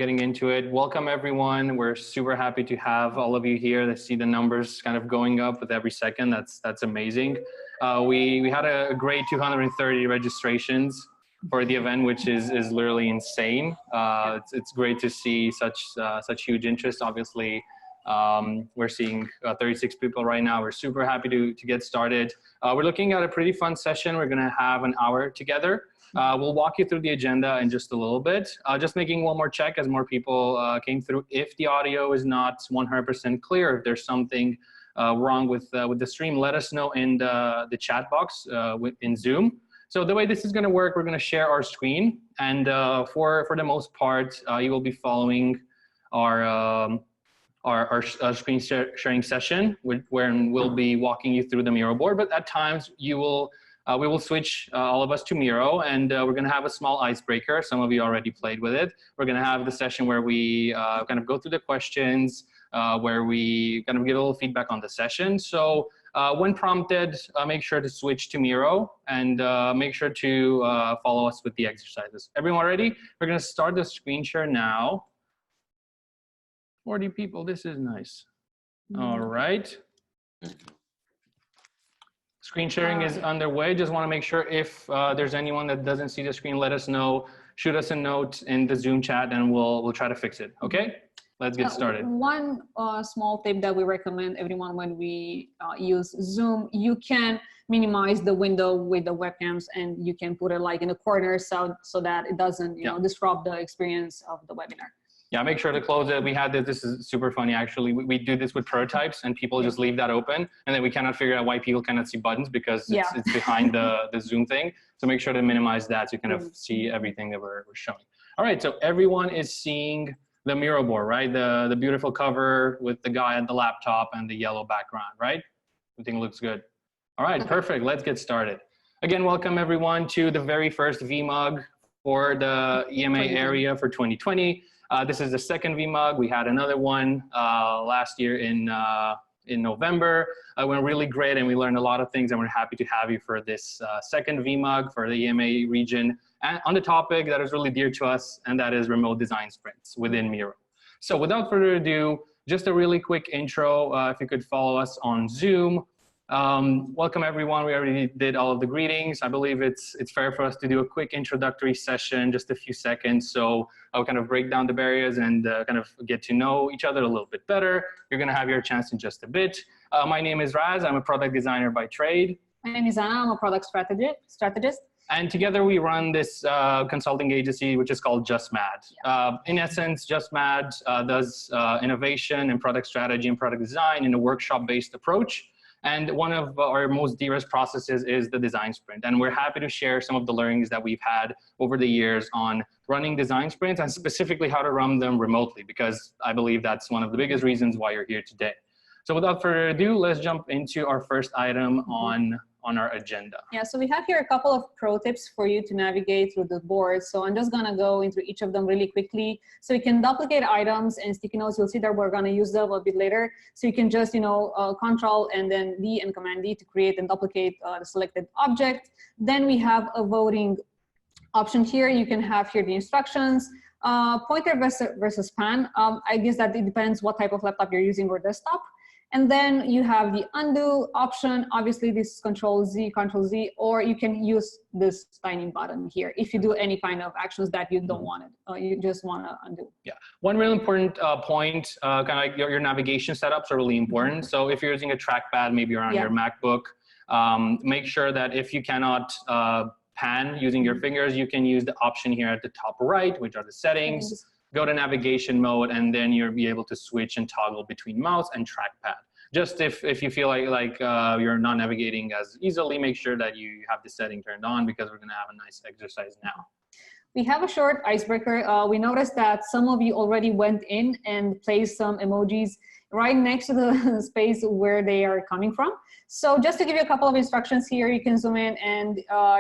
getting into it. Welcome everyone. We're super happy to have all of you here. To see the numbers kind of going up with every second. That's amazing. We had a great 230 registrations for the event, which is literally insane. It's great to see such huge interest. Obviously, we're seeing 36 people right now. We're super happy to get started. We're looking at a pretty fun session. We're gonna have an hour together. We'll walk you through the agenda in just a little bit. Just making one more check as more people came through. If the audio is not 100% clear, if there's something wrong with the stream, let us know in the chat box in Zoom. So the way this is going to work, we're going to share our screen, and for the most part, you will be following our screen sharing session, where we'll be walking you through the Miro board. But at times, we will switch all of us to Miro, and we're going to have a small icebreaker. Some of you already played with it. We're going to have the session where we kind of go through the questions, where we kind of give a little feedback on the session. So when prompted, make sure to switch to Miro, and make sure to follow us with the exercises. Everyone ready? We're going to start the screen share now. 40 people, this is nice. All right. Screen sharing is underway. Just want to make sure if there's anyone that doesn't see the screen, let us know. Shoot us a note in the Zoom chat, and we'll try to fix it. Okay? Let's get started. One small tip that we recommend everyone when we use Zoom, you can minimize the window with the webcams, and you can put it like in a corner so that it doesn't disrupt the experience of the webinar. Yeah, make sure to close it. We had this is super funny actually. We do this with prototypes, and people just leave that open, and then we cannot figure out why people cannot see buttons because it's behind the Zoom thing. So make sure to minimize that so you kind of see everything that we're showing. All right, so everyone is seeing the Miro board, right? The beautiful cover with the guy at the laptop and the yellow background, right? Everything looks good. All right, perfect. Let's get started. Again, welcome everyone to the very first VMUG for the EMA area for 2020. This is the second VMUG. We had another one last year in November. It went really great, and we learned a lot of things, and we're happy to have you for this second VMUG for the EMA region, and on the topic that is really dear to us, and that is remote design sprints within Miro. So without further ado, just a really quick intro. If you could follow us on Zoom. Welcome everyone. We already did all of the greetings. I believe it's fair for us to do a quick introductory session, just a few seconds. So I'll kind of break down the barriers and kind of get to know each other a little bit better. You're going to have your chance in just a bit. My name is Raz. I'm a product designer by trade. My name is Ana. I'm a product strategist. And together we run this consulting agency, which is called Just Mad. In essence, Just Mad does innovation and product strategy and product design in a workshop-based approach. And one of our most dearest processes is the design sprint. And we're happy to share some of the learnings that we've had over the years on running design sprints, and specifically how to run them remotely, because I believe that's one of the biggest reasons why you're here today. So without further ado, let's jump into our first item on our agenda. Yeah, so we have here a couple of pro tips for you to navigate through the board. So I'm just gonna go into each of them really quickly. So you can duplicate items and sticky notes. You'll see that we're gonna use them a bit later. So you can just, Control and then D and Command D to create and duplicate the selected object. Then we have a voting option here. You can have here the instructions, pointer versus pan. I guess that it depends what type of laptop you're using or desktop. And then you have the undo option. Obviously, this is Control Z, or you can use this tiny button here if you do any kind of actions that you don't want it. You just want to undo. Yeah. One really important point, kind of like your navigation setups are really important. So if you're using a trackpad, maybe you're on your MacBook, make sure that if you cannot pan using your fingers, you can use the option here at the top right, which are the settings. Go to navigation mode, and then you'll be able to switch and toggle between mouse and trackpad. Just if you feel like you're not navigating as easily, make sure that you have the setting turned on, because we're going to have a nice exercise now. We have a short icebreaker. We noticed that some of you already went in and placed some emojis right next to the space where they are coming from. So just to give you a couple of instructions here, you can zoom in and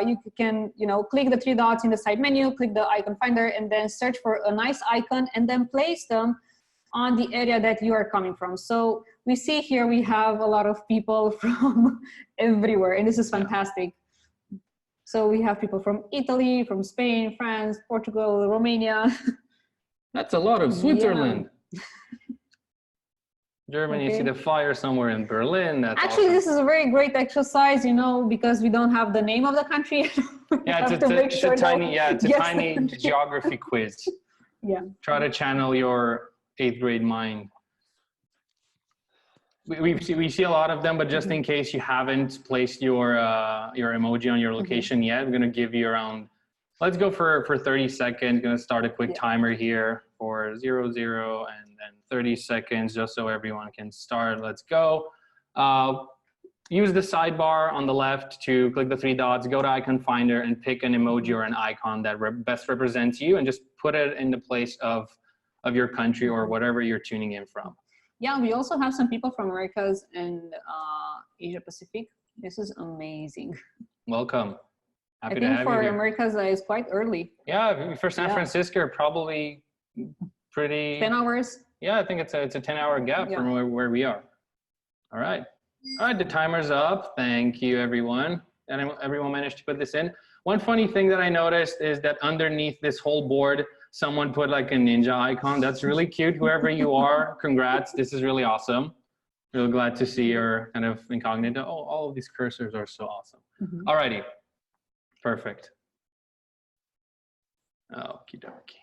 you can, click the three dots in the side menu, click the icon finder, and then search for a nice icon, and then place them on the area that you are coming from. So we see here we have a lot of people from everywhere, and this is fantastic. So we have people from Italy, from Spain, France, Portugal, Romania. That's a lot of Switzerland. Yeah. Germany, Okay. you see the flyer somewhere in Berlin. That's actually awesome. This is a very great exercise, you know, because we don't have the name of the country. Yeah, it's a tiny geography quiz. Yeah. Try to channel your 8th grade mind. We see a lot of them, but just in case you haven't placed your emoji on your location yet, we're gonna give you around, let's go for 30 seconds. Gonna start a quick timer here for 0, 0, and then 30 seconds, just so everyone can start. Let's go. Use the sidebar on the left to click the 3 dots, go to icon finder and pick an emoji or an icon that best represents you, and just put it in the place of your country or whatever you're tuning in from. Yeah, we also have some people from Americas and Asia Pacific. This is amazing. Welcome. Happy to have you. I think for here. Americas it's quite early. Yeah, for San Francisco, probably pretty. 10 hours. Yeah, I think it's a 10-hour gap from where we are. All right. All right, the timer's up. Thank you, everyone. And everyone managed to put this in. One funny thing that I noticed is that underneath this whole board, someone put like a ninja icon. That's really cute. Whoever you are, congrats. This is really awesome. Really glad to see your kind of incognito. Oh, all of these cursors are so awesome. All righty. Perfect. Okie dokie.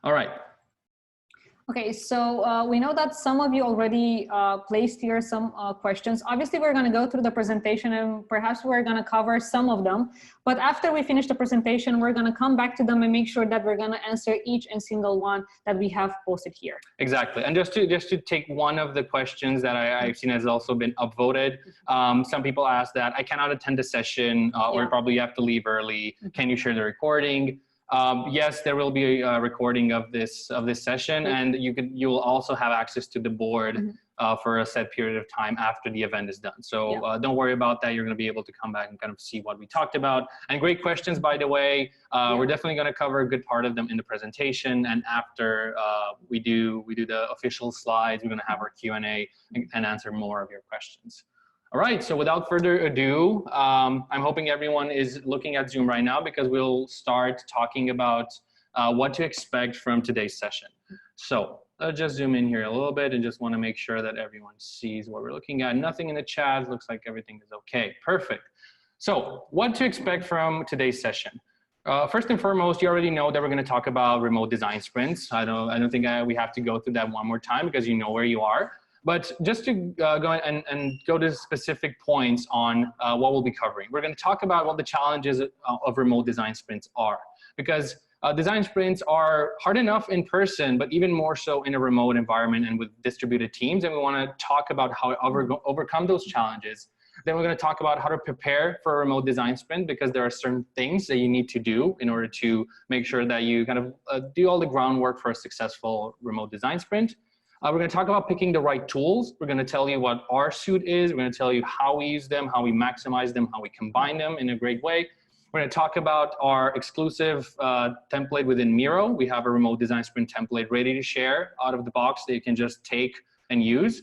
All right. Okay, so we know that some of you already placed here some questions. Obviously, we're going to go through the presentation and perhaps we're going to cover some of them. But after we finish the presentation, we're going to come back to them and make sure that we're going to answer each and single one that we have posted here. Exactly. And just to take one of the questions that I've seen has also been upvoted. Some people ask that I cannot attend the session or probably you have to leave early. Can you share the recording? Yes, there will be a recording of this session, and you will also have access to the board for a set period of time after the event is done. So don't worry about that. You're going to be able to come back and kind of see what we talked about. And great questions, by the way. We're definitely going to cover a good part of them in the presentation, and after we do the official slides, we're going to have our Q&A and answer more of your questions. All right, so without further ado, I'm hoping everyone is looking at Zoom right now because we'll start talking about what to expect from today's session. So let's just zoom in here a little bit and just want to make sure that everyone sees what we're looking at. Nothing in the chat, looks like everything is okay. Perfect. So what to expect from today's session? First and foremost, you already know that we're going to talk about remote design sprints. I don't think we have to go through that one more time because you know where you are. But just to go and go to specific points on what we'll be covering. We're going to talk about what the challenges of remote design sprints are. Because design sprints are hard enough in person, but even more so in a remote environment and with distributed teams. And we want to talk about how to overcome those challenges. Then we're going to talk about how to prepare for a remote design sprint, because there are certain things that you need to do in order to make sure that you kind of do all the groundwork for a successful remote design sprint. We're going to talk about picking the right tools. We're going to tell you what our suite is. We're going to tell you how we use them, how we maximize them, how we combine them in a great way. We're going to talk about our exclusive template within Miro. We have a remote design sprint template ready to share out of the box that you can just take and use.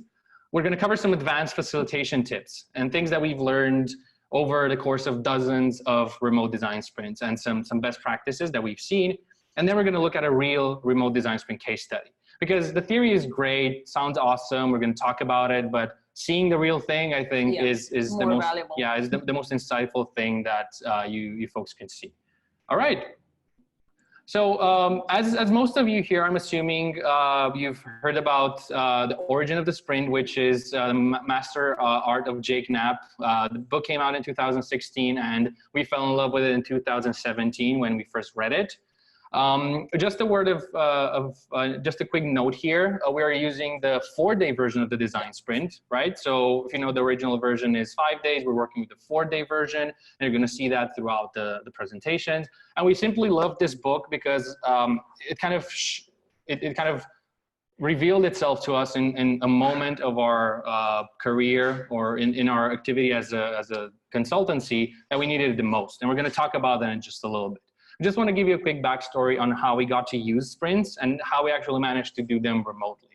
We're going to cover some advanced facilitation tips and things that we've learned over the course of dozens of remote design sprints and some best practices that we've seen. And then we're going to look at a real remote design sprint case study. Because the theory is great, sounds awesome, we're going to talk about it, but seeing the real thing, I think, is the most valuable. Yeah, is the most insightful thing that you folks can see. All right. So as most of you here, I'm assuming you've heard about the origin of the sprint, which is the Master Art of Jake Knapp. The book came out in 2016, and we fell in love with it in 2017 when we first read it. Just a word just a quick note here. We are using the 4-day version of the design sprint, right? So if you know the original version is 5 days, we're working with the 4-day version, and you're going to see that throughout the presentations. And we simply love this book because it kind of revealed itself to us in a moment of our career or in our activity as a consultancy that we needed it the most. And we're going to talk about that in just a little bit. I just want to give you a quick backstory on how we got to use sprints and how we actually managed to do them remotely.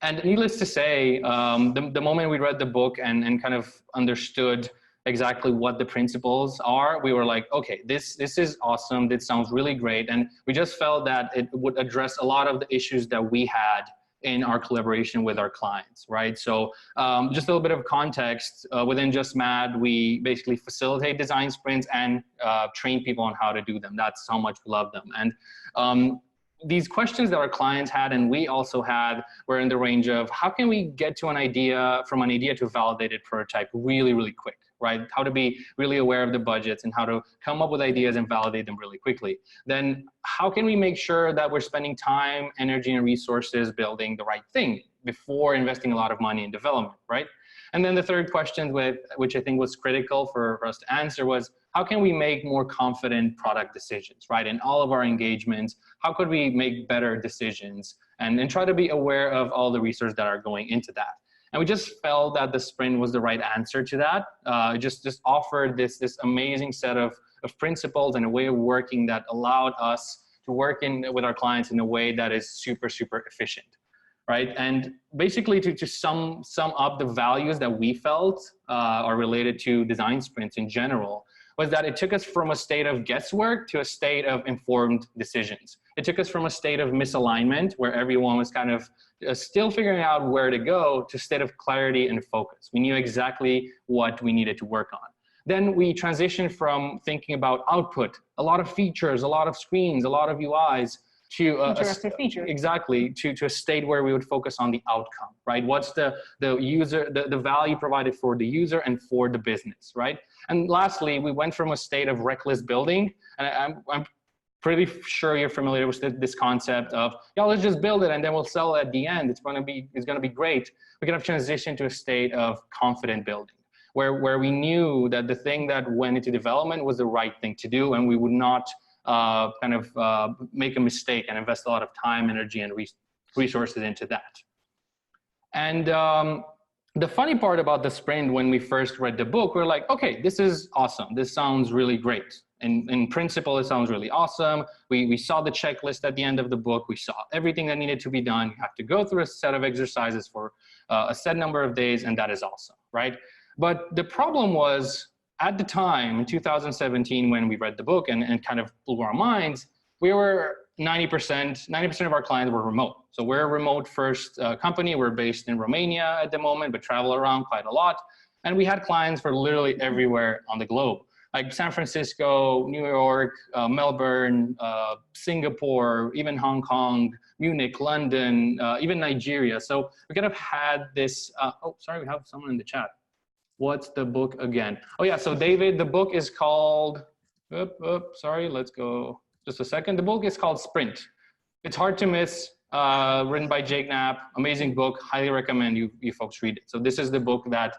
And needless to say, the moment we read the book and kind of understood exactly what the principles are, we were like, okay, this is awesome. This sounds really great. And we just felt that it would address a lot of the issues that we had in our collaboration with our clients, right? So just a little bit of context, within Just Mad, we basically facilitate design sprints and train people on how to do them. That's how much we love them. And these questions that our clients had and we also had were in the range of how can we get to an idea, from an idea to a validated prototype really, really quick, right? How to be really aware of the budgets and how to come up with ideas and validate them really quickly. Then how can we make sure that we're spending time, energy, and resources building the right thing before investing a lot of money in development, right? And then the third question, which I think was critical for us to answer, was how can we make more confident product decisions, right? In all of our engagements, how could we make better decisions and try to be aware of all the resources that are going into that? And we just felt that the sprint was the right answer to that. It just offered this amazing set of principles and a way of working that allowed us to work with our clients in a way that is super, super efficient, right? And basically to sum up the values that we felt are related to design sprints in general, was that it took us from a state of guesswork to a state of informed decisions. It took us from a state of misalignment where everyone was kind of still figuring out where to go to a state of clarity and focus. We knew exactly what we needed to work on. Then we transitioned from thinking about output, a lot of features, a lot of screens, a lot of UIs, to exactly to a state where we would focus on the outcome, right? What's the user, the value provided for the user and for the business, right? And lastly, we went from a state of reckless building, and I'm pretty sure you're familiar with this concept of, yeah, let's just build it and then we'll sell it at the end. It's gonna be great. We kind of transitioned to a state of confident building, where we knew that the thing that went into development was the right thing to do, and we would not make a mistake and invest a lot of time, energy, and resources into that. And the funny part about the sprint, when we first read the book, we're like, okay, this is awesome. This sounds really great. In principle, it sounds really awesome. We saw the checklist at the end of the book. We saw everything that needed to be done. You have to go through a set of exercises for a set number of days, and that is awesome, right? But the problem was, at the time, in 2017, when we read the book and kind of blew our minds, we were 90% of our clients were remote. So we're a remote first company. We're based in Romania at the moment, but travel around quite a lot. And we had clients for literally everywhere on the globe, like San Francisco, New York, Melbourne, Singapore, even Hong Kong, Munich, London, even Nigeria. So we kind of had this, oh, sorry, we have someone in the chat. What's the book again? Oh yeah, so David, the book is called, sorry, let's go just a second. The book is called Sprint. It's hard to miss, written by Jake Knapp, amazing book, highly recommend you folks read it. So this is the book that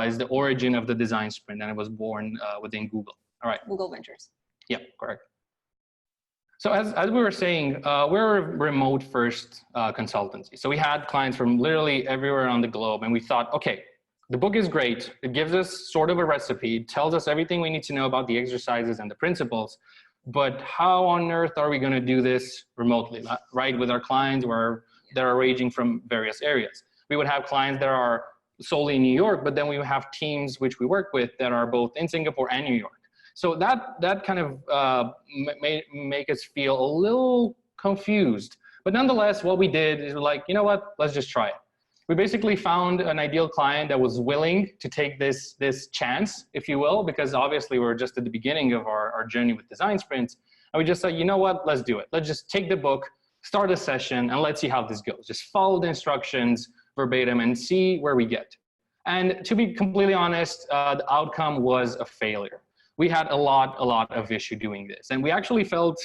is the origin of the design sprint, and it was born within Google. All right. Google Ventures. Yeah, correct. So as we were saying, we're a remote first consultancy. So we had clients from literally everywhere on the globe, and we thought, okay, the book is great. It gives us sort of a recipe, it tells us everything we need to know about the exercises and the principles, but how on earth are we going to do this remotely, right? With our clients that are ranging from various areas. We would have clients that are solely in New York, but then we would have teams which we work with that are both in Singapore and New York. So that kind of make us feel a little confused. But nonetheless, what we did is we're like, you know what, let's just try it. We basically found an ideal client that was willing to take this chance, if you will, because obviously we're just at the beginning of our journey with design sprints. And we just said, you know what, let's do it. Let's just take the book, start a session, and let's see how this goes. Just follow the instructions verbatim and see where we get. And to be completely honest, the outcome was a failure. We had a lot of issue doing this. And we actually felt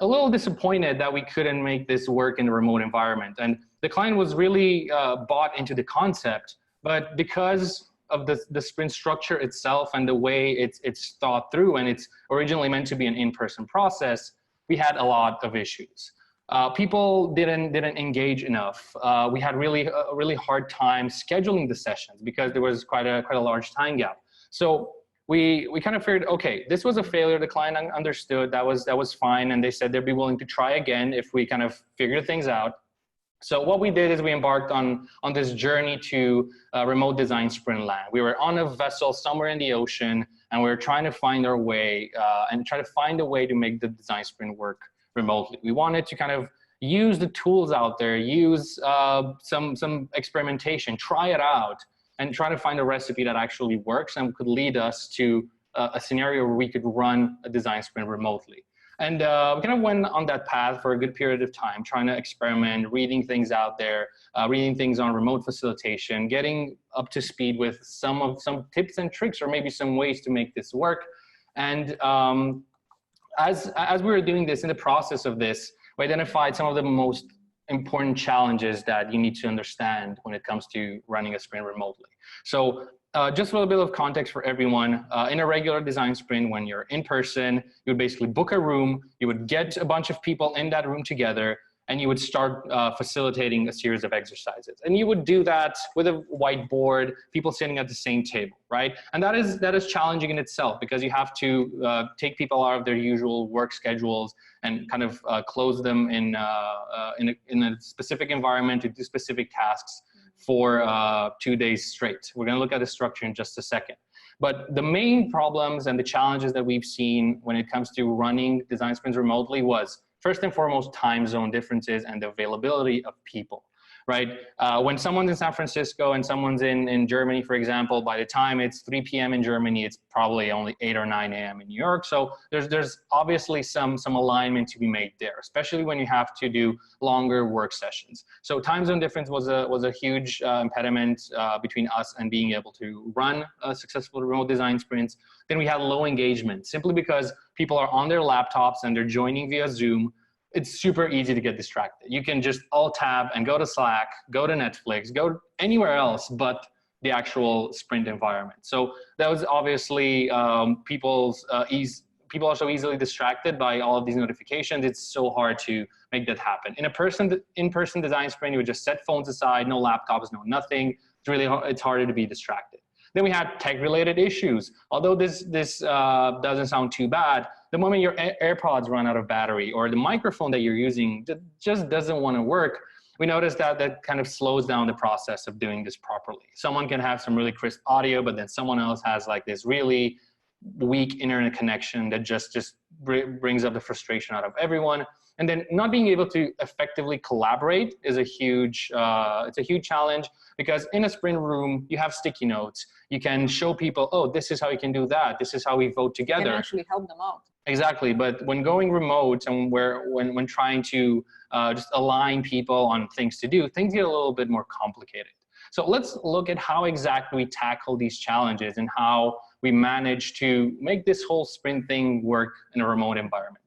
a little disappointed that we couldn't make this work in a remote environment. And the client was really bought into the concept, but because of the sprint structure itself and the way it's thought through, and it's originally meant to be an in-person process, we had a lot of issues. People didn't engage enough. We had a really hard time scheduling the sessions because there was quite a large time gap. So we kind of figured, okay, this was a failure. The client understood that was fine, and they said they'd be willing to try again if we kind of figured things out. So what we did is we embarked on this journey to remote design sprint land. We were on a vessel somewhere in the ocean, and we were trying to find our way and try to find a way to make the design sprint work remotely. We wanted to kind of use the tools out there, use some experimentation, try it out, and try to find a recipe that actually works and could lead us to a scenario where we could run a design sprint remotely. And we kind of went on that path for a good period of time, trying to experiment, reading things out there, reading things on remote facilitation, getting up to speed with some tips and tricks, or maybe some ways to make this work. And as we were doing this, in the process of this, we identified some of the most important challenges that you need to understand when it comes to running a sprint remotely. So just a little bit of context for everyone. In a regular design sprint, when you're in person, you would basically book a room, you would get a bunch of people in that room together, and you would start facilitating a series of exercises. And you would do that with a whiteboard, people sitting at the same table, right? And that is challenging in itself, because you have to take people out of their usual work schedules and kind of close them in a specific environment to do specific tasks for 2 days straight. We're gonna look at the structure in just a second. But the main problems and the challenges that we've seen when it comes to running design sprints remotely was, first and foremost, time zone differences and the availability of people, right? When someone's in San Francisco and someone's in Germany, for example, by the time it's 3 p.m. in Germany, it's probably only 8 or 9 a.m. in New York. So there's obviously some alignment to be made there, especially when you have to do longer work sessions. So time zone difference was a huge impediment between us and being able to run successful remote design sprints. Then we had low engagement, simply because people are on their laptops and they're joining via Zoom. It's super easy to get distracted. You can just alt-tab and go to Slack, go to Netflix, go anywhere else but the actual sprint environment. So that was obviously people are so easily distracted by all of these notifications. It's so hard to make that happen. In-person design sprint, you would just set phones aside, no laptops, no nothing. It's harder to be distracted. Then we had tech-related issues. Although this doesn't sound too bad, the moment your AirPods run out of battery, or the microphone that you're using just doesn't want to work, we noticed that kind of slows down the process of doing this properly. Someone can have some really crisp audio, but then someone else has like this really weak internet connection that just brings up the frustration out of everyone. And then not being able to effectively collaborate is a huge challenge, because in a sprint room, you have sticky notes. You can show people, oh, this is how you can do that. This is how we vote together. You can actually help them out. Exactly, but when going remote and when trying to just align people on things to do, things get a little bit more complicated. So let's look at how exactly we tackle these challenges and how we manage to make this whole sprint thing work in a remote environment.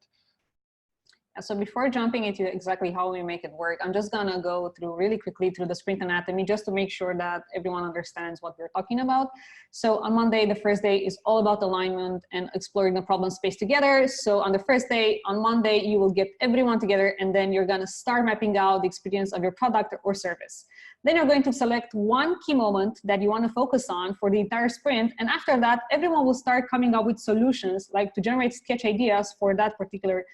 So before jumping into exactly how we make it work, I'm just gonna go through really quickly through the sprint anatomy, just to make sure that everyone understands what we're talking about. So on Monday, the first day is all about alignment and exploring the problem space together. So on the first day, on Monday, you will get everyone together, and then you're gonna start mapping out the experience of your product or service. Then you're going to select one key moment that you want to focus on for the entire sprint. And after that, everyone will start coming up with solutions, like to generate sketch ideas for that particular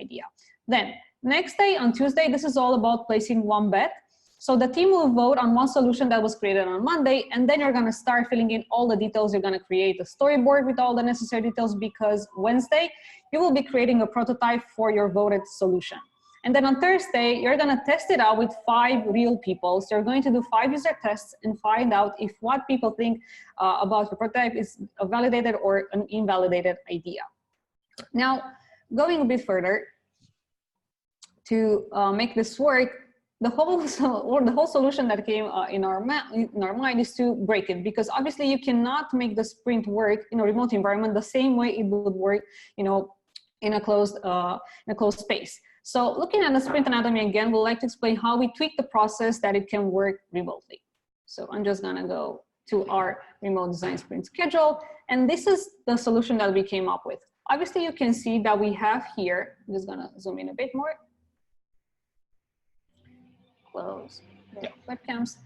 idea. Then next day, on Tuesday, this is all about placing one bet. So the team will vote on one solution that was created on Monday, and then you're going to start filling in all the details. You're going to create a storyboard with all the necessary details, because Wednesday, you will be creating a prototype for your voted solution. And then on Thursday, you're gonna test it out with 5 real people. So you're going to do 5 user tests and find out if what people think about your prototype is a validated or an invalidated idea. Now, going a bit further, to make this work, the whole solution that came in our mind is to break it, because obviously you cannot make the sprint work in a remote environment the same way it would work, in a closed space. So looking at the sprint anatomy again, we'd like to explain how we tweak the process that it can work remotely. So I'm just gonna go to our remote design sprint schedule, and this is the solution that we came up with. Obviously, you can see that we have here, I'm just gonna zoom in a bit more. Close the webcams.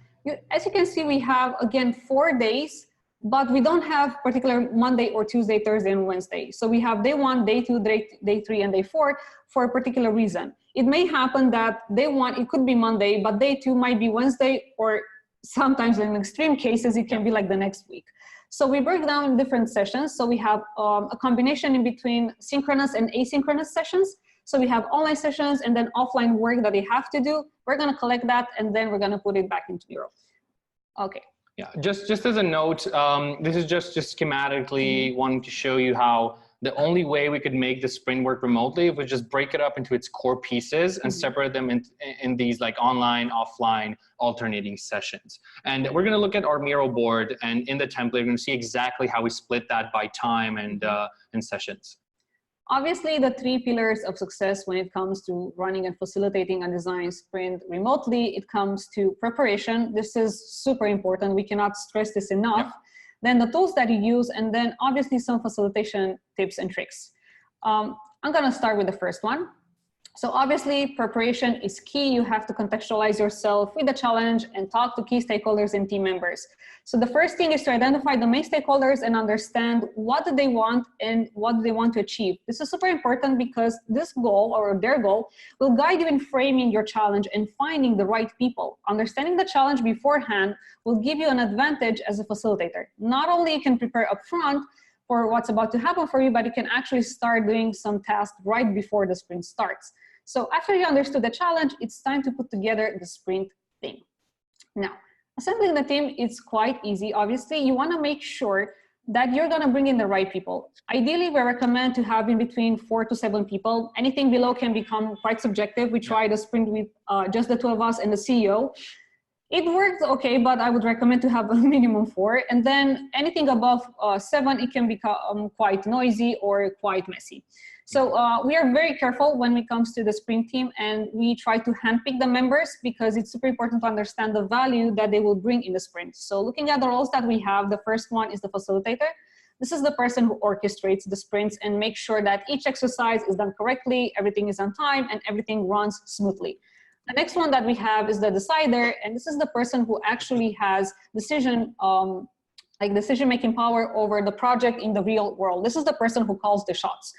As you can see, we have, again, 4 days, but we don't have particular Monday or Tuesday, Thursday, and Wednesday. So we have day 1, day 2, day 3, and day 4 for a particular reason. it may happen that day one, it could be Monday, but day two might be Wednesday, or sometimes in extreme cases, it can be like the next week. So we break down in different sessions. So we have a combination in between synchronous and asynchronous sessions. So we have online sessions and then offline work that they have to do. We're going to collect that and then we're going to put it back into Miro. Okay. Yeah, just as a note, this is just schematically wanting to show you how the only way we could make the sprint work remotely was just break it up into its core pieces and separate them in these like online, offline, alternating sessions. And we're going to look at our Miro board, and in the template, we're going to see exactly how we split that by time and sessions. Obviously, the three pillars of success when it comes to running and facilitating a design sprint remotely, it comes to preparation. This is super important. We cannot stress this enough. Yep. Then the tools that you use, and then obviously some facilitation tips and tricks. I'm going to start with the first one. So obviously preparation is key. You have to contextualize yourself with the challenge and talk to key stakeholders and team members. So the first thing is to identify the main stakeholders and understand what do they want and what do they want to achieve. This is super important because this goal or their goal will guide you in framing your challenge and finding the right people. Understanding the challenge beforehand will give you an advantage as a facilitator. Not only you can prepare upfront for what's about to happen for you, but you can actually start doing some tasks right before the sprint starts. So after you understood the challenge, it's time to put together the sprint team. Now, assembling the team is quite easy. Obviously, you want to make sure that you're going to bring in the right people. Ideally, we recommend to have in between 4 to 7 people. Anything below can become quite subjective. We tried a sprint with just the 2 of us and the CEO. It worked okay, but I would recommend to have a minimum 4. And then anything above 7, it can become quite noisy or quite messy. So we are very careful when it comes to the sprint team, and we try to handpick the members because it's super important to understand the value that they will bring in the sprint. So looking at the roles that we have, the first one is the facilitator. This is the person who orchestrates the sprints and makes sure that each exercise is done correctly, everything is on time, and everything runs smoothly. The next one that we have is the decider, and this is the person who actually has decision-making power over the project in the real world. This is the person who calls the shots.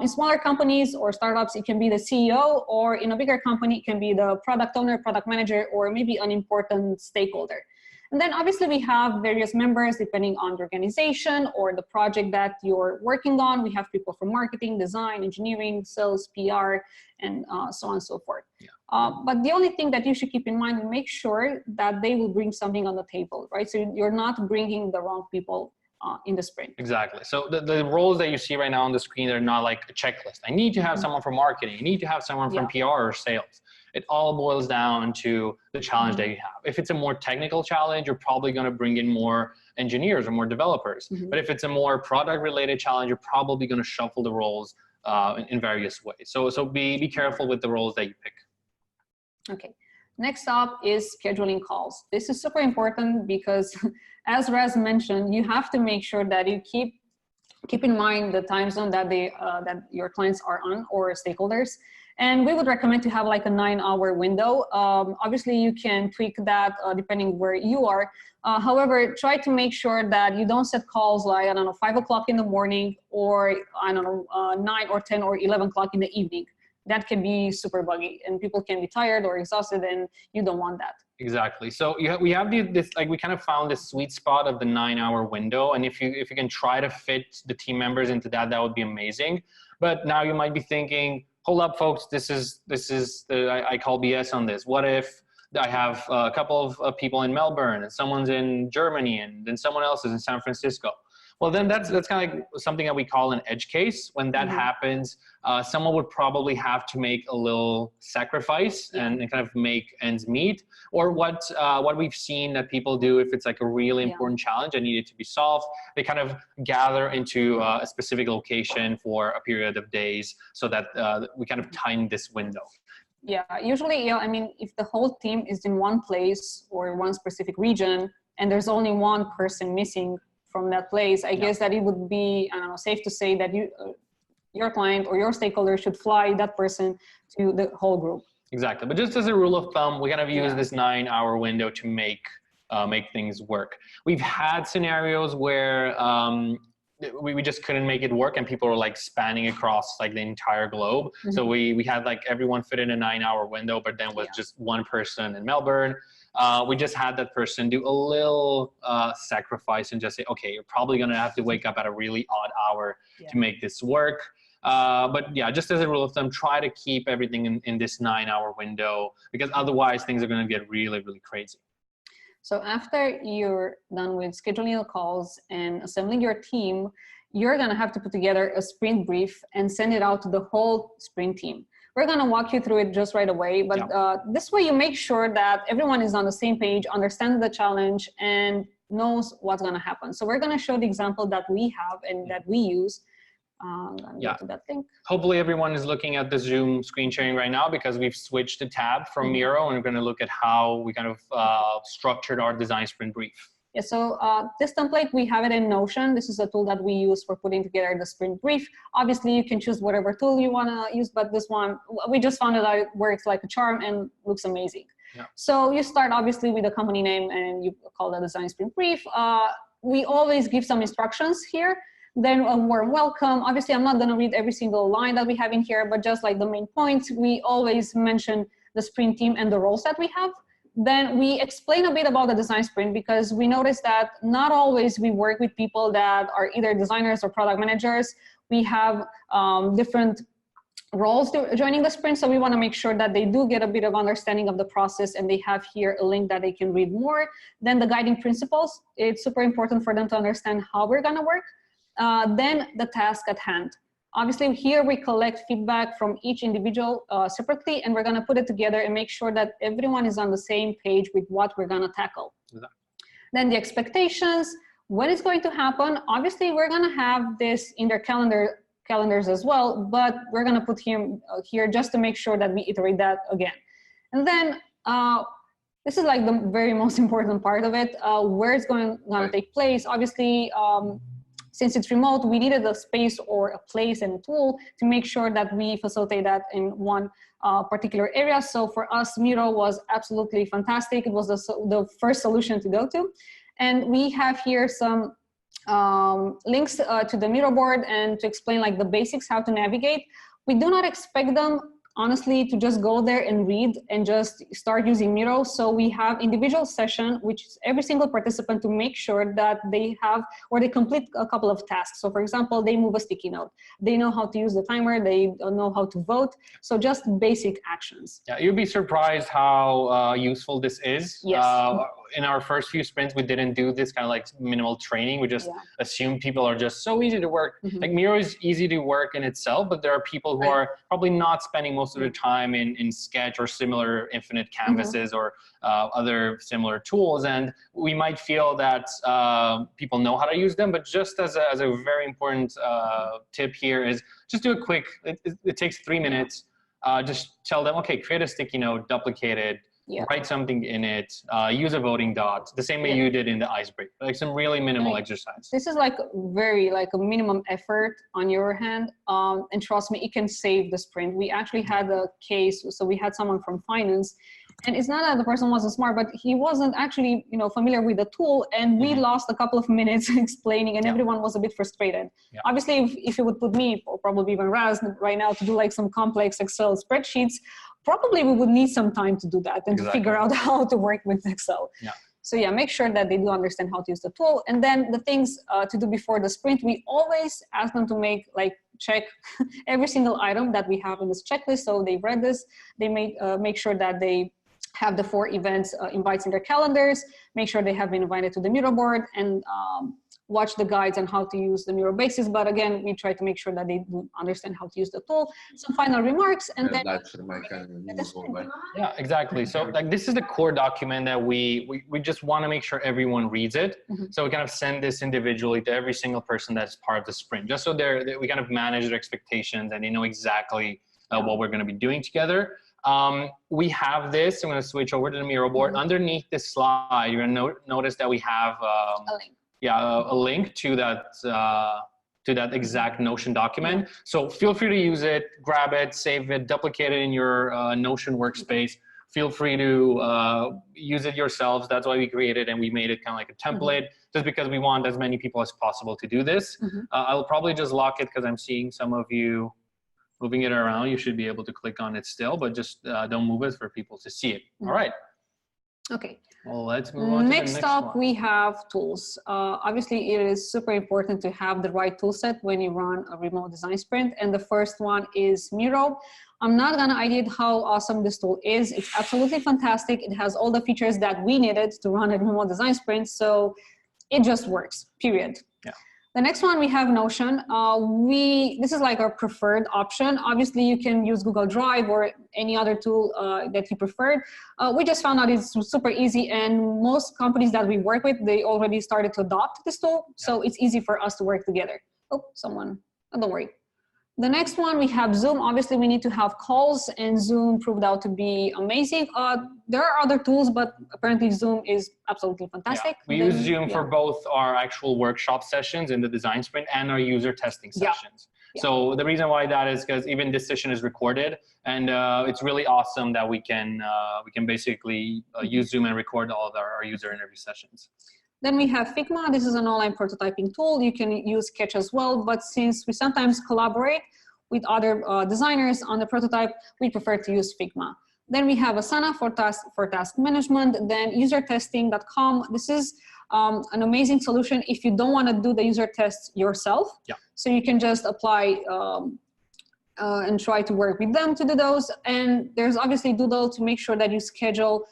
In smaller companies or startups, it can be the CEO, or in a bigger company, it can be the product owner, product manager, or maybe an important stakeholder. And then obviously we have various members depending on the organization or the project that you're working on. We have people from marketing, design, engineering, sales, PR, and so on and so forth. Yeah. But the only thing that you should keep in mind and make sure that they will bring something on the table, right? So you're not bringing the wrong people in the sprint. Exactly. So the roles that you see right now on the screen are not like a checklist. I need to have someone from marketing. I need to have someone from PR or sales. It all boils down to the challenge that you have. If it's a more technical challenge, you're probably going to bring in more engineers or more developers. But if it's a more product related challenge, you're probably going to shuffle the roles in various ways. So be careful with the roles that you pick. Okay, next up is scheduling calls. This is super important because as Raz mentioned, you have to make sure that you keep in mind the time zone that that your clients are on or stakeholders. And we would recommend to have like a 9-hour window. Obviously you can tweak that depending where you are. However, try to make sure that you don't set calls like, I don't know, 5 o'clock in the morning, or I don't know, 9 or 10 or 11 o'clock in the evening. That can be super buggy and people can be tired or exhausted, and you don't want that. Exactly. So we have this, like, we kind of found this sweet spot of the 9-hour window. And if you can try to fit the team members into that, that would be amazing. But now you might be thinking, hold up folks, I call BS on this. What if I have a couple of people in Melbourne and someone's in Germany and then someone else is in San Francisco? Well, then that's kind of like something that we call an edge case. When that happens, someone would probably have to make a little sacrifice and kind of make ends meet. Or what we've seen that people do, if it's like a really important challenge that needed to be solved, they kind of gather into a specific location for a period of days so that we kind of time this window. Yeah, usually, I mean, if the whole team is in one place or one specific region and there's only one person missing from that place, I guess that it would be, I don't know, safe to say that your client or your stakeholder should fly that person to the whole group. Exactly. But just as a rule of thumb, we kind of use this 9-hour window to make things work. We've had scenarios where we just couldn't make it work, and people were like spanning across like the entire globe. So we had like everyone fit in a 9-hour window, but then with just one person in Melbourne. We just had that person do a little sacrifice and just say, okay, you're probably going to have to wake up at a really odd hour to make this work. But yeah, just as a rule of thumb, try to keep everything in this 9-hour window, because otherwise things are going to get really, really crazy. So after you're done with scheduling the calls and assembling your team, you're going to have to put together a sprint brief and send it out to the whole sprint team. We're going to walk you through it just right away, but this way you make sure that everyone is on the same page, understands the challenge, and knows what's going to happen. So we're going to show the example that we have and that we use. Go to that link. Hopefully everyone is looking at the Zoom screen sharing right now, because we've switched the tab from Miro, and we're going to look at how we kind of structured our design sprint brief. Yeah, so this template, we have it in Notion. This is a tool that we use for putting together the sprint brief. Obviously, you can choose whatever tool you want to use, but this one, we just found it out, it works like a charm and looks amazing. Yeah. So you start obviously with the company name, and you call the design sprint brief. We always give some instructions here. Then a warm welcome. Obviously, I'm not going to read every single line that we have in here, but just like the main points, we always mention the sprint team and the roles that we have. Then we explain a bit about the design sprint, because we noticed that not always we work with people that are either designers or product managers. We have different roles joining the sprint, so we want to make sure that they do get a bit of understanding of the process, and they have here a link that they can read more. Then the guiding principles, it's super important for them to understand how we're going to work. Then the task at hand. Obviously, here we collect feedback from each individual separately, and we're going to put it together and make sure that everyone is on the same page with what we're going to tackle. Then the expectations, when it's going to happen. Obviously, we're going to have this in their calendars as well, but we're going to put him here just to make sure that we iterate that again. And then this is like the very most important part of it, where it's going to take place. Obviously, since it's remote, we needed a space or a place and a tool to make sure that we facilitate that in one particular area. So for us, Miro was absolutely fantastic. It was the first solution to go to. And we have here some links to the Miro board, and to explain like the basics, how to navigate. We do not expect them, honestly, to just go there and read and just start using Miro. So we have individual session, which is every single participant to make sure that they have, or they complete a couple of tasks. So for example, they move a sticky note. They know how to use the timer. They know how to vote. So just basic actions. Yeah, you'd be surprised how useful this is. Yes. In our first few sprints, we didn't do this kind of like minimal training. We just assume people are just so easy to work. Like Miro is easy to work in itself, but there are people who are probably not spending most of their time in Sketch or similar infinite canvases or other similar tools. And we might feel that people know how to use them, but just as a very important tip here is just do a quick, it takes 3 minutes. Just tell them, okay, create a sticky note, duplicate it, write something in it, use a voting dot, the same way you did in the icebreaker, like some really minimal exercise. This is like very like a minimum effort on your hand, and trust me, it can save the sprint. We actually had a case, so we had someone from finance, and it's not that the person wasn't smart, but he wasn't actually, you know, familiar with the tool, and we lost a couple of minutes explaining, and everyone was a bit frustrated. Obviously, if you would put me, or probably even Raz right now, to do like some complex Excel spreadsheets, probably we would need some time to do that and to figure out how to work with Excel. So yeah, make sure that they do understand how to use the tool. And then the things to do before the sprint, we always ask them to check every single item that we have in this checklist. So they've read this, they make sure that they have the 4 events invites in their calendars, make sure they have been invited to the Miro board, and watch the guides on how to use the Miro basics. But again, we try to make sure that they do understand how to use the tool. Some final remarks, and then yeah, exactly. So like this is the core document that we just want to make sure everyone reads it. So we kind of send this individually to every single person that's part of the sprint, just so we kind of manage their expectations and they know exactly what we're going to be doing together. We have this. I'm going to switch over to the Miro board. Underneath this slide, you're going to notice that we have a link. A link to that exact Notion document. So feel free to use it, grab it, save it, duplicate it in your Notion workspace. feel free to use it yourselves. That's why we created and we made it kind of like a template, just because we want as many people as possible to do this. I'll probably just lock it because I'm seeing some of you moving it around. You should be able to click on it still, but just don't move it for people to see it. All right. Okay. Well, let's move on to the next up, one. we have tools. Obviously, it is super important to have the right tool set when you run a remote design sprint. And the first one is Miro. I'm not gonna ideate how awesome this tool is. It's absolutely fantastic. It has all the features that we needed to run a remote design sprint. So it just works, period. Yeah. The next one, we have Notion. This is like our preferred option. Obviously, you can use Google Drive or any other tool that you prefer. We just found out it's super easy, and most companies that we work with, they already started to adopt this tool. So it's easy for us to work together. Oh, someone, don't worry. The next one, we have Zoom. Obviously, we need to have calls, and Zoom proved out to be amazing. There are other tools, but apparently Zoom is absolutely fantastic. Yeah. We use Zoom for both our actual workshop sessions in the design sprint and our user testing sessions. Yeah. So the reason why that is because even this session is recorded, and it's really awesome that we can basically use Zoom and record all of our user interview sessions. Then we have Figma. This is an online prototyping tool. You can use Sketch as well, but since we sometimes collaborate with other designers on the prototype, we prefer to use Figma. Then we have Asana for task management. Then usertesting.com. This is an amazing solution if you don't want to do the user tests yourself. Yeah. So you can just apply and try to work with them to do those. And there's obviously Doodle to make sure that you schedule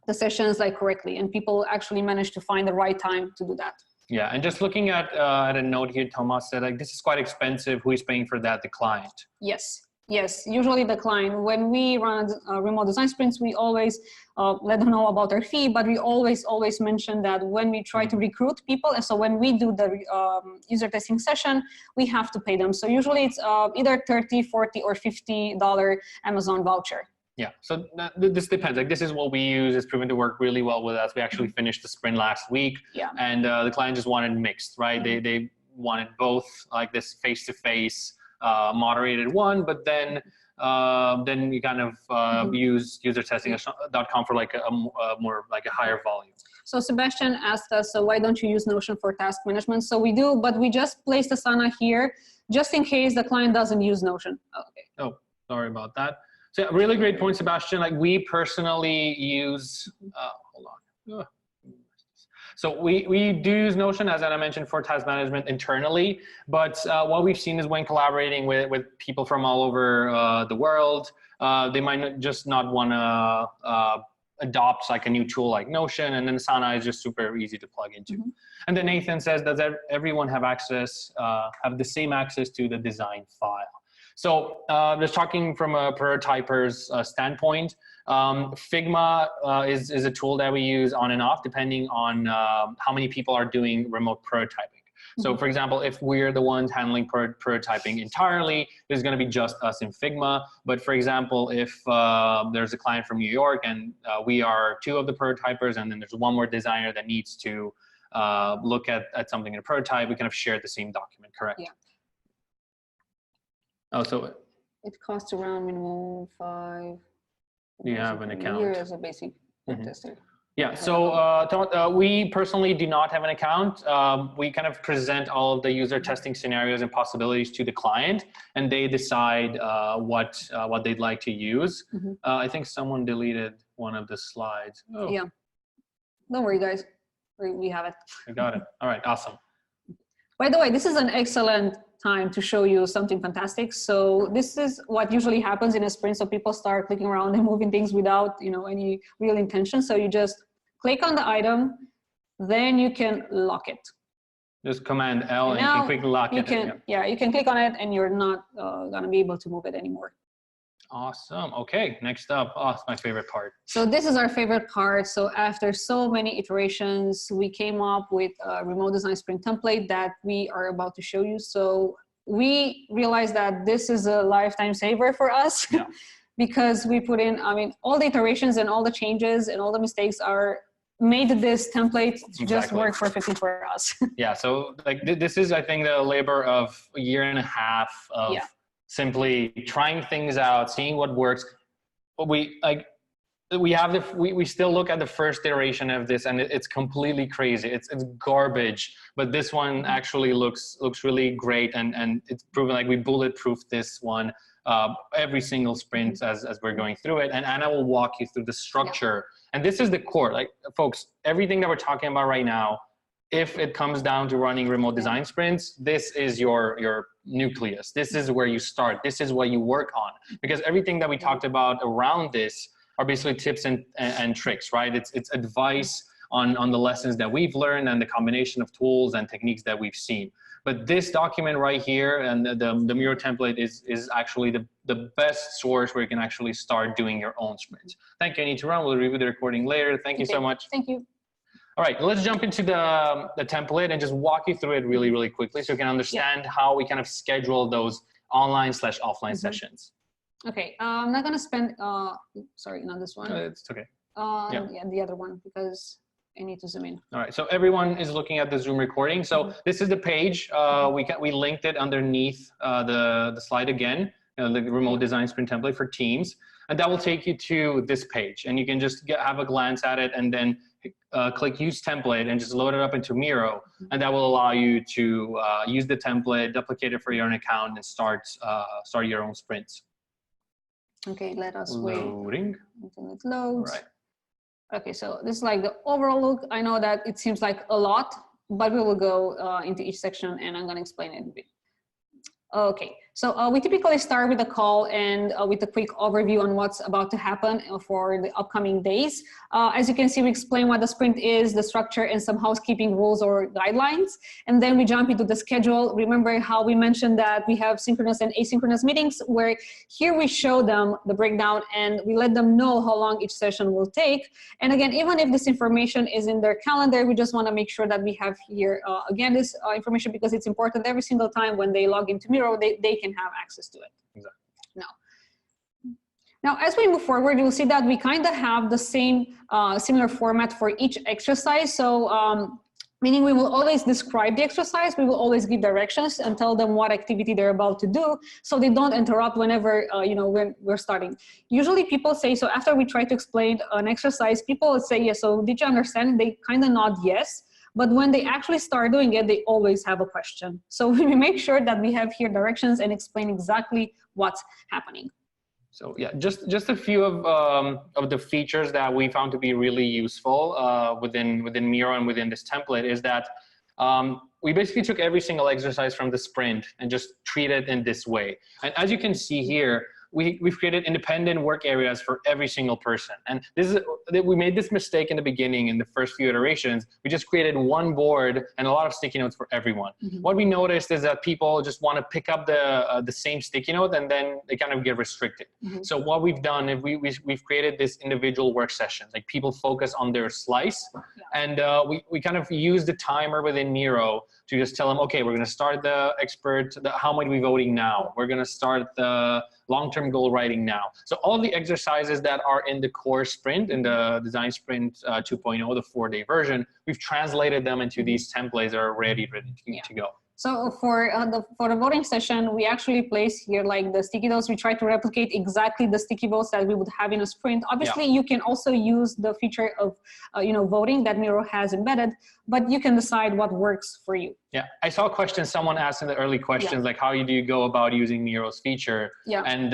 the sessions like correctly, and people actually manage to find the right time to do that. Yeah, and just looking at a note here, Thomas said like this is quite expensive. Who is paying for that? The client. Yes, yes, usually the client. When we run remote design sprints, we always let them know about our fee, but we always mention that when we try to recruit people, and so when we do the user testing session, we have to pay them. So usually it's either $30, $40, or $50 Amazon voucher. Yeah, so this depends. Like this is what we use. It's proven to work really well with us. We actually finished the sprint last week, and the client just wanted mixed, right? They wanted both, like this face-to-face moderated one, but then we kind of use usertesting.com for like a more like a higher volume. So Sebastian asked us, so why don't you use Notion for task management? So we do, but we just placed Asana here just in case the client doesn't use Notion. Okay. Oh, sorry about that. So really great point, Sebastian. Like we personally use, hold on. So we do use Notion, as Anna mentioned, for task management internally. But what we've seen is when collaborating with people from all over the world, they might just not want to adopt like a new tool like Notion, and then Asana is just super easy to plug into. And then Nathan says, does everyone have access, have the same access to the design file? So just talking from a prototyper's standpoint, Figma is a tool that we use on and off depending on how many people are doing remote prototyping. So for example, if we're the ones handling prototyping entirely, there's going to be just us in Figma. But for example, if there's a client from New York and we are two of the prototypers, and then there's one more designer that needs to look at something in a prototype, we kind of share the same document, correct? Yeah. Oh, so it costs around minimum 5. Do you have an account? Here is a basic tester. Yeah, so we personally do not have an account. We kind of present all of the user testing scenarios and possibilities to the client, and they decide what they'd like to use. I think someone deleted one of the slides. Oh. Yeah, don't worry, guys. We have it. I got it. All right, awesome. By the way, this is an excellent time to show you something fantastic. So this is what usually happens in a sprint. So people start clicking around and moving things without, any real intention. So you just click on the item, then you can lock it. Just Command L and you can quickly lock it. Yeah, you can click on it and you're not gonna be able to move it anymore. Awesome. Okay, next up. Oh, it's my favorite part. So this is our favorite part. So after so many iterations, we came up with a remote design sprint template that we are about to show you. So we realized that this is a lifetime saver for us because we put in, all the iterations and all the changes and all the mistakes are made this template just work perfectly for us. Yeah, so like this is, I think, the labor of a year and a half of simply trying things out, seeing what works. we still look at the first iteration of this, and it's completely crazy. It's garbage, but this one actually looks really great, and it's proven like we bulletproof this one every single sprint as we're going through it. And Anna will walk you through the structure. And this is the core. Like, folks, everything that we're talking about right now, if it comes down to running remote design sprints, this is your nucleus. This is where you start. This is what you work on, because everything that we talked about around this are basically tips and tricks, right? It's advice on the lessons that we've learned and the combination of tools and techniques that we've seen. But this document right here and the Miro template is actually the best source where you can actually start doing your own sprints. Thank you, Anita. We'll review the recording later. Thank you so much. Thank you. All right, let's jump into the template and just walk you through it really quickly so you can understand how we kind of schedule those online/offline sessions. Okay, I'm not gonna spend, sorry, not this one. It's okay. Yeah, the other one, because I need to zoom in. All right, so everyone is looking at the Zoom recording. So this is the page. We linked it underneath the slide again, the remote design sprint template for teams. And that will take you to this page. And you can just have a glance at it and then click use template and just load it up into Miro. And that will allow you to use the template, duplicate it for your own account, and start your own sprints. Okay, let us wait Loading. until it loads. All right. Okay, so this is like the overall look. I know that it seems like a lot, but we will go into each section and I'm gonna explain it a bit. Okay, so we typically start with a call and with a quick overview on what's about to happen for the upcoming days. As you can see, we explain what the sprint is, the structure, and some housekeeping rules or guidelines. And then we jump into the schedule. Remember how we mentioned that we have synchronous and asynchronous meetings, where here we show them the breakdown and we let them know how long each session will take. And again, even if this information is in their calendar, we just want to make sure that we have here, again, this information, because it's important every single time when they log into Miro, they can have access to it. Exactly. Now, as we move forward, you'll see that we kind of have the same similar format for each exercise. So meaning we will always describe the exercise, we will always give directions and tell them what activity they're about to do, so they don't interrupt whenever, when we're starting. Usually people say, so after we try to explain an exercise, people will say, yes, so did you understand? They kind of nod yes. But when they actually start doing it, they always have a question. So we make sure that we have here directions and explain exactly what's happening. So yeah, just a few of the features that we found to be really useful within Miro and within this template is that we basically took every single exercise from the sprint and just treated it in this way. And as you can see here, we've created independent work areas for every single person. And we made this mistake in the beginning in the first few iterations. We just created one board and a lot of sticky notes for everyone. What we noticed is that people just want to pick up the same sticky note and then they kind of get restricted. So what we've done is we've created this individual work sessions, like people focus on their slice. And we kind of use the timer within Miro to just tell them, okay, we're going to start the expert, how might we voting now? We're going to start the long-term goal writing now. So all the exercises that are in the core sprint, in the design sprint 2.0, the 4-day version, we've translated them into these templates that are ready to go. So for the voting session, we actually place here like the sticky notes. We try to replicate exactly the sticky votes that we would have in a sprint. Obviously, you can also use the feature of voting that Miro has embedded, but you can decide what works for you. Yeah, I saw a question someone asked in the early questions, like how do you go about using Miro's feature? And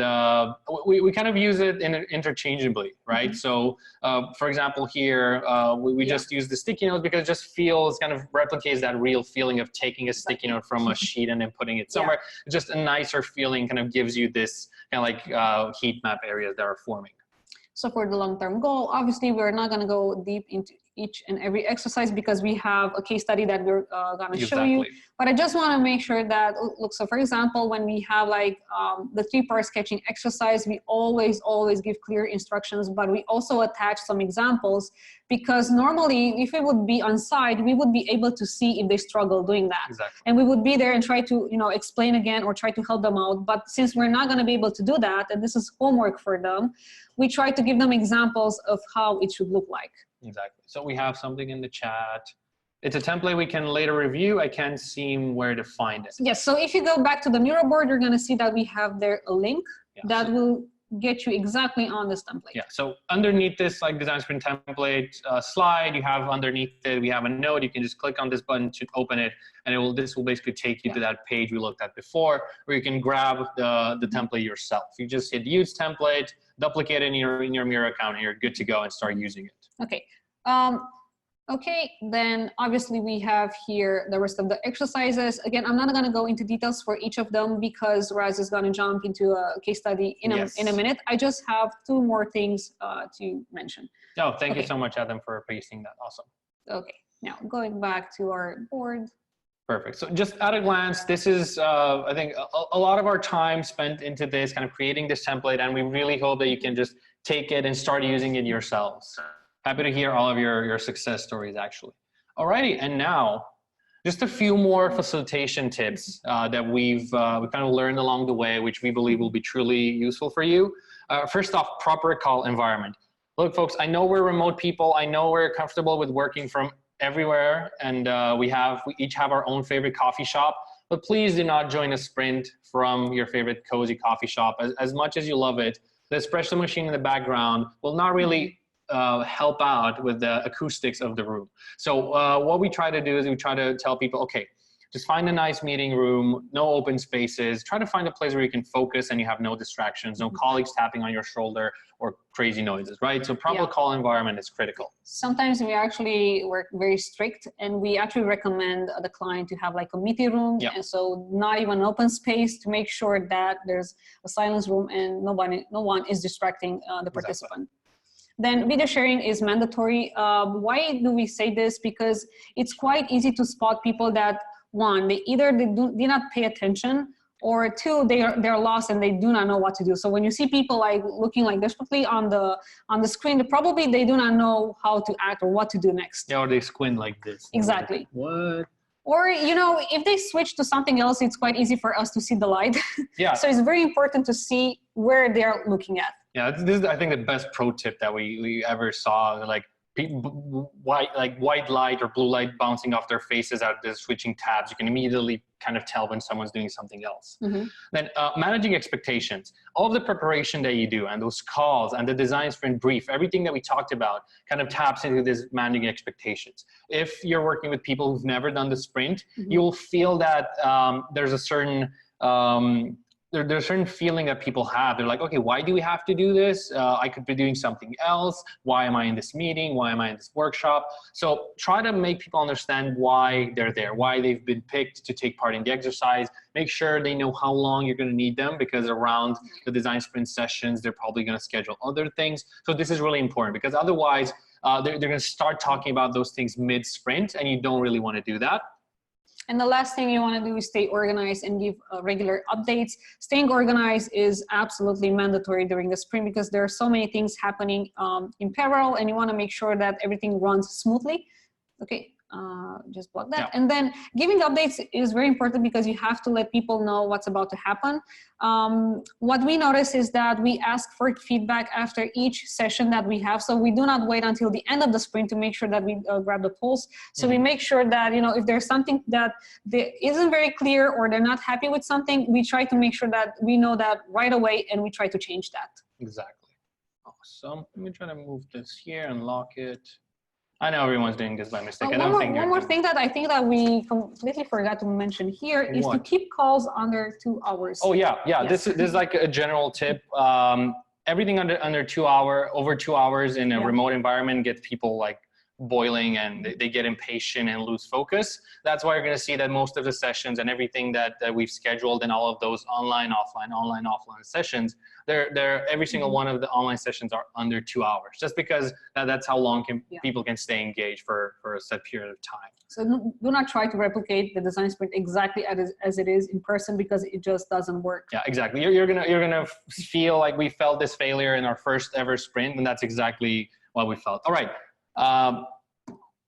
we kind of use it interchangeably, right? So for example, here, we just use the sticky notes because it just feels, kind of replicates that real feeling of taking a sticky note from a sheet and then putting it somewhere. Just a nicer feeling, kind of gives you this kind of like heat map areas that are forming. So for the long-term goal, obviously we're not going to go deep into each and every exercise because we have a case study that we're going to show you. But I just want to make sure that, look, so for example, when we have like the 3-part sketching exercise, we always give clear instructions, but we also attach some examples, because normally if we would be on site, we would be able to see if they struggle doing that. And we would be there and try to, explain again or try to help them out. But since we're not going to be able to do that, and this is homework for them, we try to give them examples of how it should look like. Exactly. So we have something in the chat. It's a template we can later review. I can't seem where to find it. Yes. So if you go back to the Miro board, you're going to see that we have there a link that will get you exactly on this template. Yeah, so underneath this like design sprint template slide, you have underneath it, we have a node. You can just click on this button to open it, and this will basically take you to that page we looked at before, where you can grab the template yourself. You just hit use template, duplicate it in your Miro account, and you're good to go and start using it. Okay. Okay, then obviously we have here the rest of the exercises. Again, I'm not going to go into details for each of them because Raz is going to jump into a case study in a minute. I just have 2 more things to mention. Oh, thank you so much, Adam, for pasting that. Awesome. Okay, now going back to our board. Perfect. So just at a glance, this is, I think, a lot of our time spent into this, kind of creating this template, and we really hope that you can just take it and start using it yourselves. Happy to hear all of your success stories, actually. Alrighty, and now just a few more facilitation tips that we've kind of learned along the way, which we believe will be truly useful for you. First off, proper call environment. Look, folks, I know we're remote people. I know we're comfortable with working from everywhere, and we each have our own favorite coffee shop. But please do not join a sprint from your favorite cozy coffee shop. As much as you love it, the espresso machine in the background will not really help out with the acoustics of the room. So what we try to do is we try to tell people, okay, just find a nice meeting room, no open spaces, try to find a place where you can focus and you have no distractions, no colleagues tapping on your shoulder or crazy noises, right? So proper call environment is critical. Sometimes we actually work very strict, and we actually recommend the client to have like a meeting room, and so not even an open space, to make sure that there's a silence room and no one is distracting the participant. Then video sharing is mandatory. Why do we say this? Because it's quite easy to spot people that, 1, they did not pay attention, or 2, they're lost and they do not know what to do. So when you see people like looking like desperately on the screen, probably they do not know how to act or what to do next. Yeah, or they squint like this. Exactly. Like, what? Or, you know, if they switch to something else, it's quite easy for us to see the light. Yeah. So it's very important to see where they're looking at. Yeah, this is, I think, the best pro tip that we ever saw. Like white light or blue light bouncing off their faces at the switching tabs. You can immediately kind of tell when someone's doing something else. Then managing expectations. All of the preparation that you do and those calls and the design sprint brief, everything that we talked about kind of taps into this managing expectations. If you're working with people who've never done the sprint, you'll feel that there's a certain there's a certain feeling that people have. They're like, okay, why do we have to do this? I could be doing something else. Why am I in this meeting? Why am I in this workshop? So try to make people understand why they're there, why they've been picked to take part in the exercise. Make sure they know how long you're going to need them, because around the design sprint sessions, they're probably going to schedule other things. So this is really important, because otherwise they're going to start talking about those things mid-sprint, and you don't really want to do that. And the last thing you want to do is stay organized and give regular updates. Staying organized is absolutely mandatory during the sprint, because there are so many things happening in parallel, and you want to make sure that everything runs smoothly. Okay, just block that. And then giving updates is very important, because you have to let people know what's about to happen. What we notice is that we ask for feedback after each session that we have. So we do not wait until the end of the sprint to make sure that we grab the pulse. So we make sure that, you know, if there's something that isn't very clear or they're not happy with something, we try to make sure that we know that right away, and we try to change that. Exactly. Awesome. Let me try to move this here and lock it. I know everyone's doing this by mistake. One more thing that I think that we completely forgot to mention here is to keep calls under 2 hours. Oh yeah, yeah. Yes. This is like a general tip. Everything under 2 hours, over 2 hours in a remote environment gets people like boiling, and they get impatient and lose focus. That's why you're going to see that most of the sessions and everything that we've scheduled and all of those online, offline sessions, every single one of the online sessions are under 2 hours, just because that's how long people can stay engaged for a set period of time. So do not try to replicate the design sprint exactly as it is in person, because it just doesn't work. Yeah, exactly. You're gonna feel like we felt this failure in our first ever sprint, and that's exactly what we felt. All right.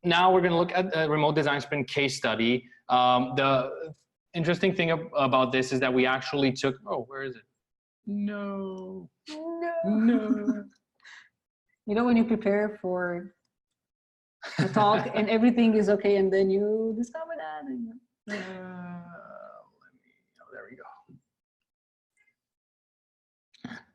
Now we're going to look at a remote design sprint case study. The interesting thing about this is that we actually took, oh, where is it? No. You know, when you prepare for a talk and everything is okay, and then you discover that. And, there we go.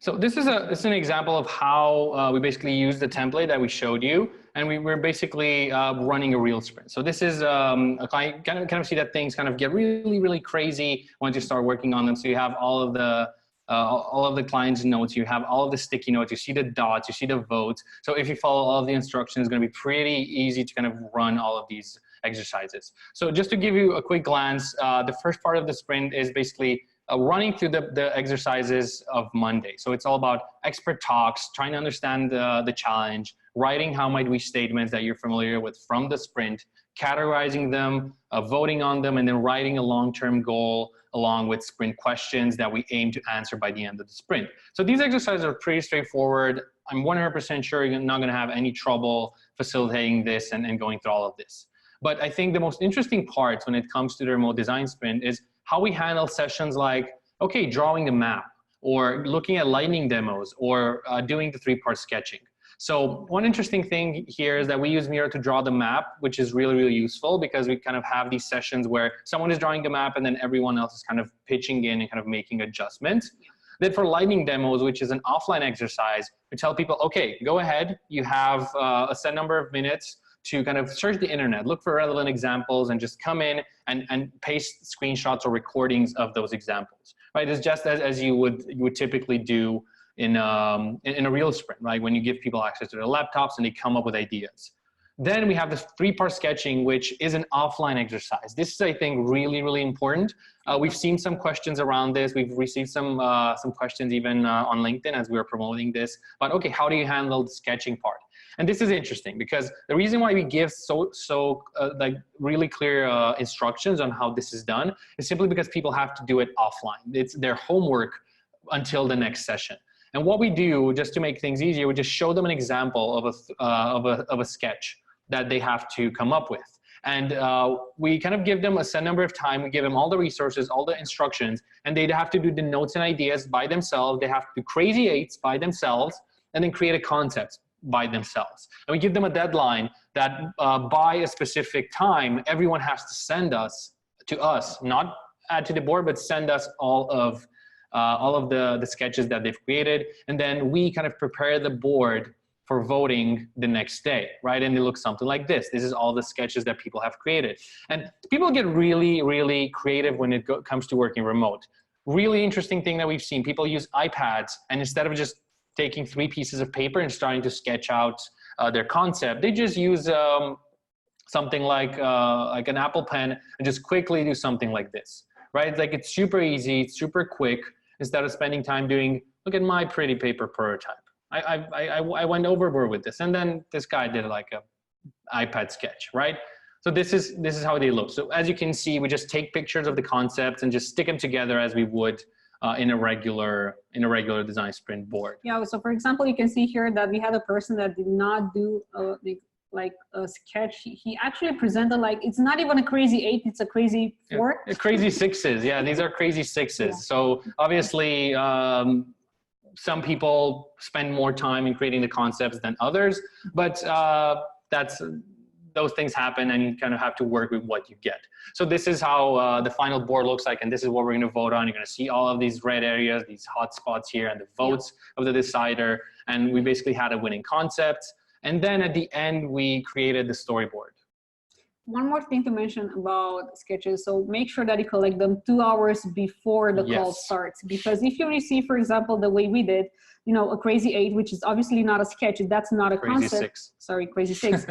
So this is an example of how we basically use the template that we showed you, and we're basically running a real sprint. So this is a client kind of see that things kind of get really crazy once you start working on them. So you have all of the client's notes, you have all of the sticky notes, you see the dots, you see the votes. So if you follow all of the instructions, it's going to be pretty easy to kind of run all of these exercises. So just to give you a quick glance, the first part of the sprint is basically running through the exercises of Monday. So it's all about expert talks, trying to understand the challenge, writing how might we statements that you're familiar with from the sprint, categorizing them, voting on them, and then writing a long-term goal along with sprint questions that we aim to answer by the end of the sprint. So these exercises are pretty straightforward. I'm 100% sure you're not going to have any trouble facilitating this and going through all of this. But I think the most interesting parts when it comes to the remote design sprint is how we handle sessions like, okay, drawing a map, or looking at lightning demos, or doing the 3-part sketching. So one interesting thing here is that we use Miro to draw the map, which is really useful because we kind of have these sessions where someone is drawing the map and then everyone else is kind of pitching in and kind of making adjustments. Then for lightning demos, which is an offline exercise, we tell people, okay, go ahead, you have a set number of minutes to kind of search the internet, look for relevant examples, and just come in and paste screenshots or recordings of those examples, right? It's just as you would typically do in a real sprint, right? When you give people access to their laptops and they come up with ideas. Then we have this 3-part sketching, which is an offline exercise. This is, I think, really important. We've seen some questions around this. We've received some questions even on LinkedIn as we were promoting this. But okay, how do you handle the sketching part? And this is interesting because the reason why we give like really clear instructions on how this is done is simply because people have to do it offline. It's their homework until the next session. And what we do, just to make things easier, we just show them an example of a sketch that they have to come up with. And we kind of give them a set number of time, we give them all the resources, all the instructions, and they have to do the notes and ideas by themselves. They have to do crazy 8s by themselves, and then create a concept by themselves. And we give them a deadline that by a specific time, everyone has to send to us, not add to the board, but send us all of the sketches that they've created. And then we kind of prepare the board for voting the next day, right? And it looks something like this. This is all the sketches that people have created. And people get really creative when it comes to working remote. Really interesting thing that we've seen, people use iPads, and instead of just taking 3 pieces of paper and starting to sketch out their concept, they just use something like an Apple Pen and just quickly do something like this, right? Like it's super easy, it's super quick. Instead of spending time doing, look at my pretty paper prototype. I went overboard with this, and then this guy did like a iPad sketch, right? So this is how they look. So as you can see, we just take pictures of the concepts and just stick them together as we would in a regular design sprint board. Yeah. So for example, you can see here that we had a person that did not do like a sketch. He actually presented like, it's not even a crazy 8, it's a crazy 4. Yeah, crazy 6s. Yeah, these are crazy 6s. Yeah. So obviously, some people spend more time in creating the concepts than others, but those things happen, and you kind of have to work with what you get. So this is how the final board looks like, and this is what we're going to vote on. You're going to see all of these red areas, these hot spots here, and the votes of the decider. And we basically had a winning concept. And then at the end, we created the storyboard. One more thing to mention about sketches. So make sure that you collect them 2 hours before the call starts. Because if you receive, for example, the way we did, you know, a crazy 8, which is obviously not a sketch, that's not a crazy concept. 6. Sorry, crazy 6.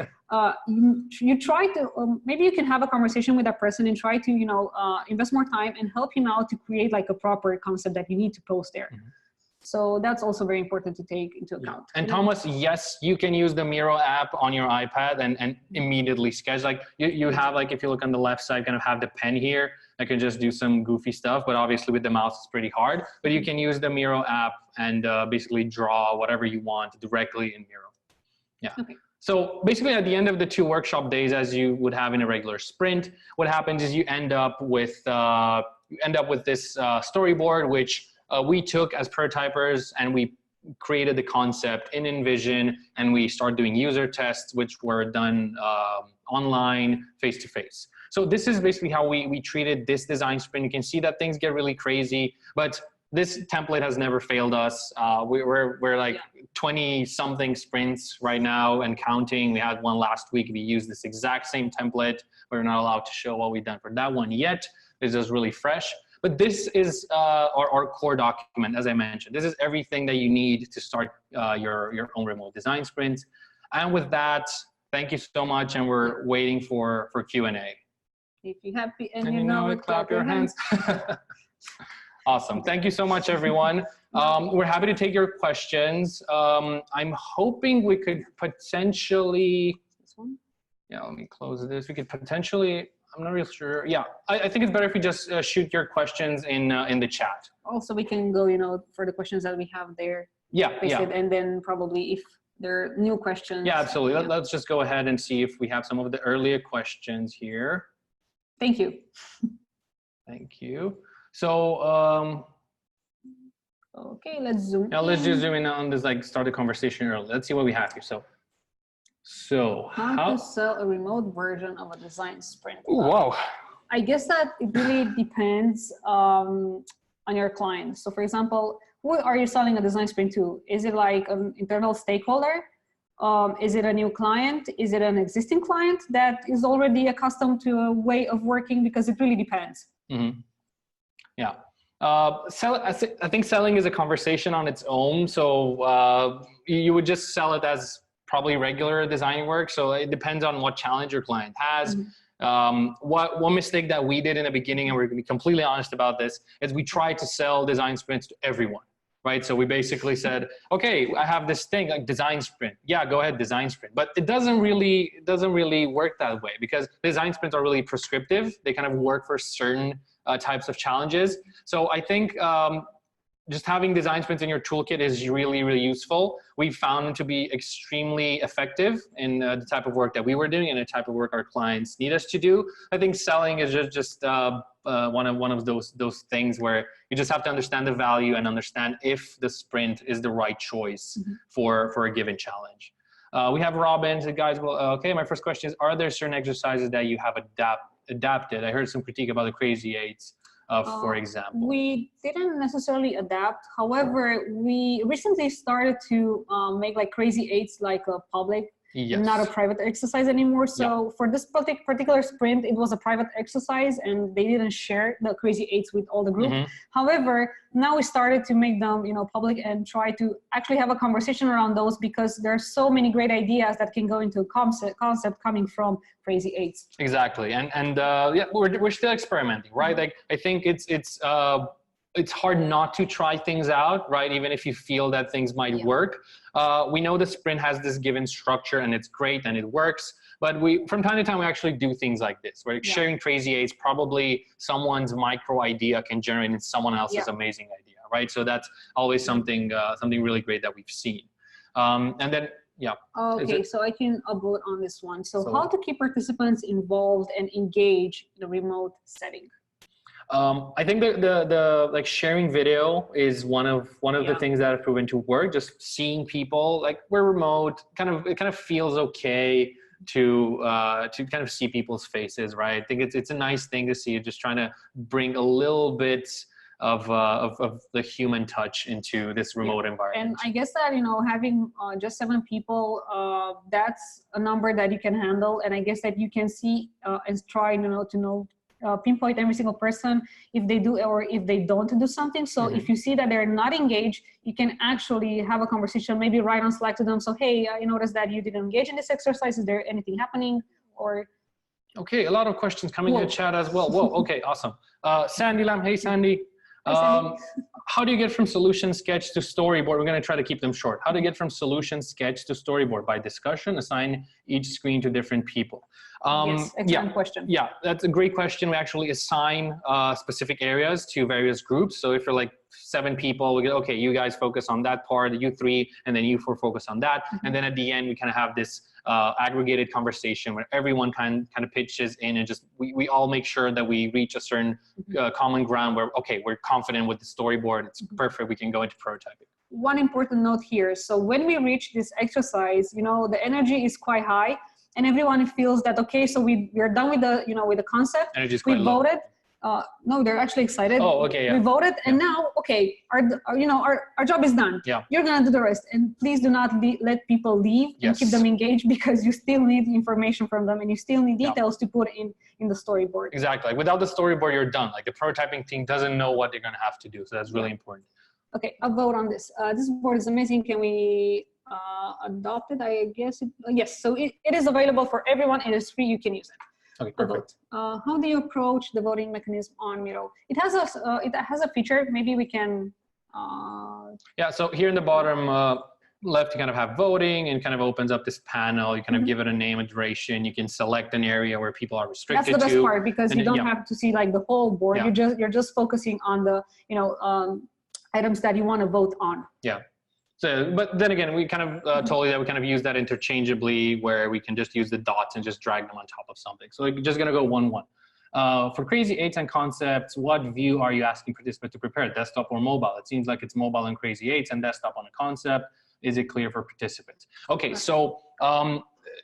You try to, maybe you can have a conversation with that person and try to, you know, invest more time and help him out to create like a proper concept that you need to post there. Mm-hmm. So that's also very important to take into account. And Thomas, yes, you can use the Miro app on your iPad and immediately sketch. Like you have, like, if you look on the left side, kind of have the pen here. I can just do some goofy stuff, but obviously with the mouse, it's pretty hard. But you can use the Miro app and basically draw whatever you want directly in Miro. Yeah. Okay. So basically at the end of the 2 workshop days, as you would have in a regular sprint, what happens is you end up with this storyboard, which we took as prototypers, and we created the concept in InVision, and we started doing user tests, which were done online, face-to-face. So this is basically how we treated this design sprint. You can see that things get really crazy, but this template has never failed us. We're like 20 something sprints right now and counting. We had one last week. We used this exact same template. We're not allowed to show what we've done for that one yet. This is really fresh. But this is our core document, as I mentioned. This is everything that you need to start your own remote design sprint. And with that, thank you so much. And we're waiting for Q&A. If you're happy and you know it, clap your hands. Awesome. Thank you so much, everyone. We're happy to take your questions. I'm hoping we could potentially, let me close this. We could potentially, I'm not real sure. Yeah, I think it's better if we just shoot your questions in the chat. Also, we can go, for the questions that we have there. Yeah. And then probably if there are new questions. Yeah, absolutely. Let's just go ahead and see if we have some of the earlier questions here. Thank you. Thank you. So, okay, let's zoom. Now let's just zoom in on this, start the conversation early. Let's see what we have here. So how to sell a remote version of a design sprint? Ooh, wow. I guess that it really depends on your client. So for example, who are you selling a design sprint to? Is it like an internal stakeholder? Is it a new client? Is it an existing client that is already accustomed to a way of working? Because it really depends. Mm-hmm. Yeah. I think selling is a conversation on its own. So you would just sell it as probably regular design work. So it depends on what challenge your client has. Mm-hmm. One mistake that we did in the beginning, and we're going to be completely honest about this, is we tried to sell design sprints to everyone. Right? So we basically said, okay, I have this thing like design sprint. Yeah, go ahead, design sprint. But it doesn't really work that way, because design sprints are really prescriptive. They kind of work for certain types of challenges. So I think just having design sprints in your toolkit is really, really useful. We found them to be extremely effective in the type of work that we were doing and the type of work our clients need us to do. I think selling is just one of those things where you just have to understand the value and understand if the sprint is the right choice for a given challenge. We have Robin. So guys, well, okay, my first question is, are there certain exercises that you have adapted? I heard some critique about the crazy eights. For example, we didn't necessarily adapt. However, we recently started to make like crazy eights like a public, not a private exercise anymore. So for this particular sprint, it was a private exercise and they didn't share the crazy eights with all the group. However, now we started to make them, public and try to actually have a conversation around those, because there are so many great ideas that can go into a concept coming from crazy eights. Exactly. And yeah, we're still experimenting, right? Like, I think it's hard not to try things out, right? Even if you feel that things might work. We know the sprint has this given structure and it's great and it works, but from time to time, we actually do things like this, where sharing crazy eights, probably someone's micro idea can generate into someone else's amazing idea, right? So that's always something really great that we've seen. And then, okay, so I can upvote on this one. So how to keep participants involved and engaged in a remote setting? I think the like sharing video is one of the things that have proven to work. Just seeing people, like, we're remote, it kind of feels okay to kind of see people's faces, right? I think it's a nice thing to see. Just trying to bring a little bit of the human touch into this remote environment. And I guess that, having just 7 people, that's a number that you can handle. And I guess that you can see and try, to pinpoint every single person if they do or if they don't do something. So if you see that they're not engaged, you can actually have a conversation, maybe write on Slack to them. So, hey, I noticed that you didn't engage in this exercise. Is there anything happening? Or okay, a lot of questions coming in the chat as well. Whoa, okay, awesome. Sandy Lam, hey Sandy. How do you get from solution sketch to storyboard? We're going to try to keep them short. How to get from solution sketch to storyboard? By discussion, assign each screen to different people. Yes, excellent question. Yeah, that's a great question. We actually assign specific areas to various groups. So if you're like 7 people, we go, okay, you guys focus on that part, you 3, and then you 4 focus on that. And then at the end, we kind of have this aggregated conversation where everyone kind of pitches in, and just we all make sure that we reach a certain common ground where, okay, we're confident with the storyboard, it's perfect, we can go into prototyping. One important note here. So when we reach this exercise, the energy is quite high, and everyone feels that, okay, so we're done with the, with the concept. Energy is quite we low. voted. No, they're actually excited. Oh, okay, yeah. We voted, and now, okay, our job is done. Yeah. You're gonna do the rest, and please do not let people leave and keep them engaged, because you still need information from them, and you still need details to put in the storyboard. Exactly. Like, without the storyboard, you're done. Like, the prototyping team doesn't know what they're gonna have to do, so that's really important. Okay, I'll vote on this. This board is amazing. Can we adopt it? I guess yes. So it is available for everyone. It is free. You can use it. Okay, perfect. How do you approach the voting mechanism on Miro? It has a feature. Maybe we can. Yeah. So here in the bottom left, you kind of have voting, and kind of opens up this panel. You kind of give it a name, a duration. You can select an area where people are restricted to. That's the best part, because you don't have to see like the whole board. You're just focusing on the items that you want to vote on. Yeah. So, but then again, we kind of told you that we kind of use that interchangeably, where we can just use the dots and just drag them on top of something. So we're just going to go 1-1. For Crazy 8s and concepts, what view are you asking participants to prepare, desktop or mobile? It seems like it's mobile on Crazy 8s and desktop on a concept. Is it clear for participants? Okay, so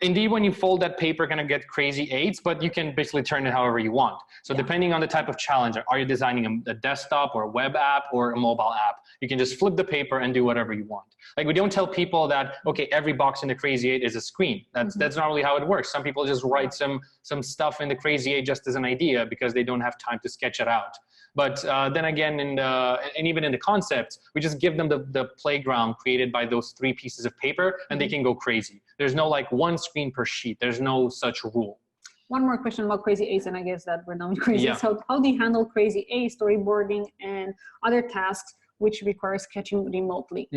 indeed, when you fold that paper, going to get Crazy 8s, but you can basically turn it however you want. So depending on the type of challenge, are you designing a desktop or a web app or a mobile app? You can just flip the paper and do whatever you want. Like, we don't tell people that, okay, every box in the Crazy 8 is a screen. That's not really how it works. Some people just write some stuff in the Crazy 8 just as an idea, because they don't have time to sketch it out. But then again, and even in the concepts, we just give them the playground created by those 3 pieces of paper, and they can go crazy. There's no like 1 screen per sheet. There's no such rule. One more question about Crazy 8s, and I guess that we're done with Crazy 8s. So how do you handle Crazy 8, storyboarding, and other tasks which require sketching remotely?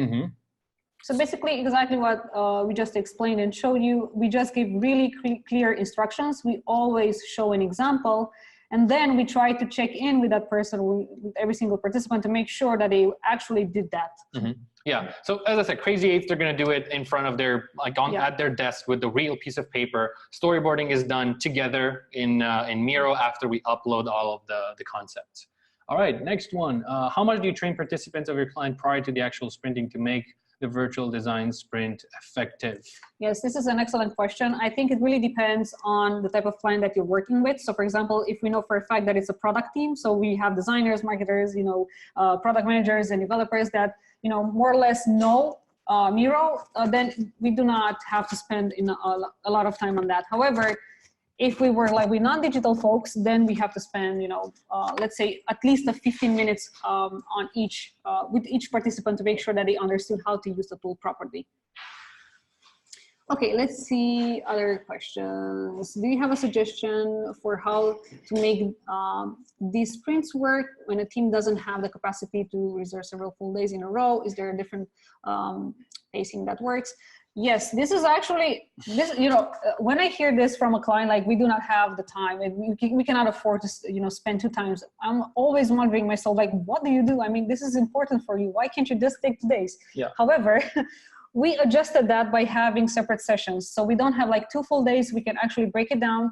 So basically, exactly what we just explained and showed you. We just give really clear instructions. We always show an example. And then we try to check in with that person, with every single participant, to make sure that they actually did that. Yeah. So as I said, Crazy 8s, they're going to do it in front of their, like at their desk with the real piece of paper. Storyboarding is done together in Miro after we upload all of the concepts. All right, next one. How much do you train participants of your client prior to the actual sprinting to make the virtual design sprint effective? Yes, this is an excellent question. I think it really depends on the type of client that you're working with. So for example, if we know for a fact that it's a product team, so we have designers, marketers, product managers and developers that, more or less know Miro, then we do not have to spend a lot of time on that. However, if we were like with non-digital folks, then we have to spend, let's say at least 15 minutes on with each participant to make sure that they understood how to use the tool properly. Okay, let's see other questions. Do you have a suggestion for how to make these sprints work when a team doesn't have the capacity to reserve several full days in a row? Is there a different pacing that works? Yes, this is actually, when I hear this from a client, like we do not have the time and we cannot afford to, spend 2 times. I'm always wondering myself, like, what do you do? I mean, this is important for you. Why can't you just take 2 days? Yeah. However, we adjusted that by having separate sessions. So we don't have like 2 full days. We can actually break it down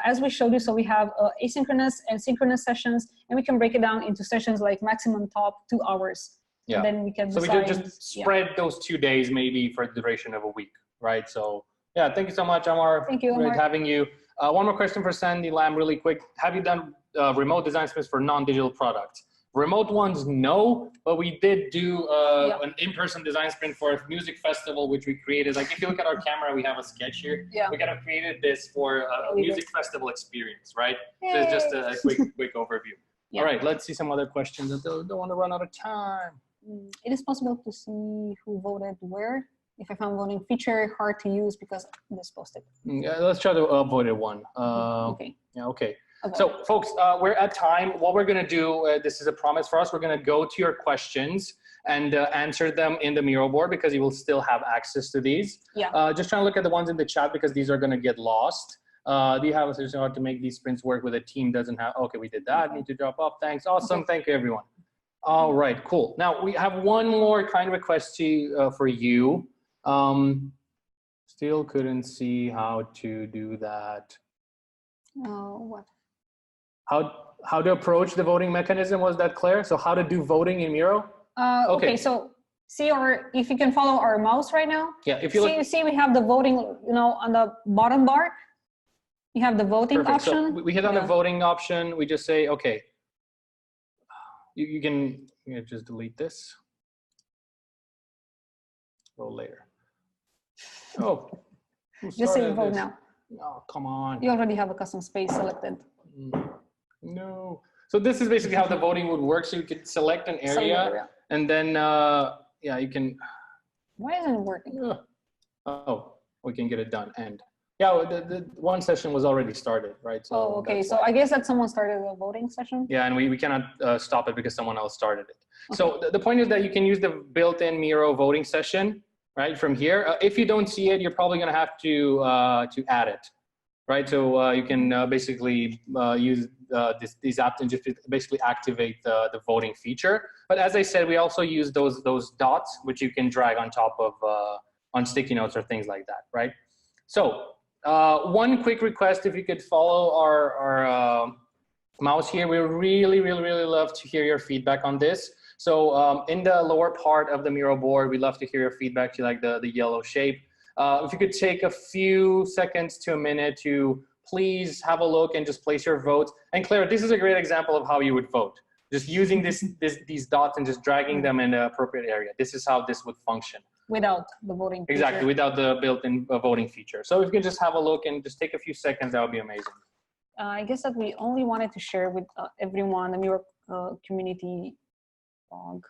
as we showed you. So we have asynchronous and synchronous sessions, and we can break it down into sessions like maximum top 2 hours. Yeah. And then we can decide, so we can just spread those 2 days maybe for the duration of a week, right? So yeah, thank you so much, Amar. Thank you, Amar. Great having you. One more question for Sandy Lamb really quick. Have you done remote design sprints for non-digital products? Remote ones, no, but we did do an in-person design sprint for a music festival, which we created. Like if you look at our camera, we have a sketch here. Yeah. We kind of created this for a music festival experience, right? Yay. So it's just a quick overview. Yeah. All right, let's see some other questions. I don't want to run out of time. It is possible to see who voted where. If I found voting feature hard to use because this posted. Yeah, let's try to avoid one. Okay. Yeah, okay. So folks, we're at time. What we're going to do, this is a promise for us. We're going to go to your questions and answer them in the Miro board because you will still have access to these. Yeah. Just trying to look at the ones in the chat because these are going to get lost. Do you have a suggestion how to make these sprints work with a team doesn't have? Okay, we did that. Need to drop off. Thanks. Awesome. Okay. Thank you, everyone. All right, cool. Now we have one more kind of request for you. Still couldn't see how to do that. What? How to approach the voting mechanism, was that clear? So how to do voting in Miro? Okay, so see, or if you can follow our mouse right now. Yeah, if you see we have the voting, on the bottom bar. You have the voting Perfect. option. So we hit on the voting option. We just say, okay, you can just delete this. Go later. Oh, just say vote now. Oh, come on. You already have a custom space selected. No. So this is basically how the voting would work. So you could select an area and then, yeah, you can. Why isn't it working? Oh, we can get it done. And yeah, the one session was already started, right? So okay. So I guess that someone started the voting session. Yeah, and we cannot stop it because someone else started it. Okay. So the point is that you can use the built-in Miro voting session, right, from here. If you don't see it, you're probably going to have to add it, right? So you can basically use these apps and just basically activate the voting feature. But as I said, we also use those dots, which you can drag on top of on sticky notes or things like that, right? So one quick request, if you could follow our mouse here, we really love to hear your feedback on this. So in the lower part of the Miro board, we'd love to hear your feedback to like the yellow shape. If you could take a few seconds to a minute to please have a look and just place your votes. And Claire, this is a great example of how you would vote. Just using these dots and just dragging them in the appropriate area. This is how this would function. Without the voting feature. Exactly, without the built-in voting feature. So if you can just have a look and just take a few seconds, that would be amazing. I guess that we only wanted to share with everyone the Miro community blog.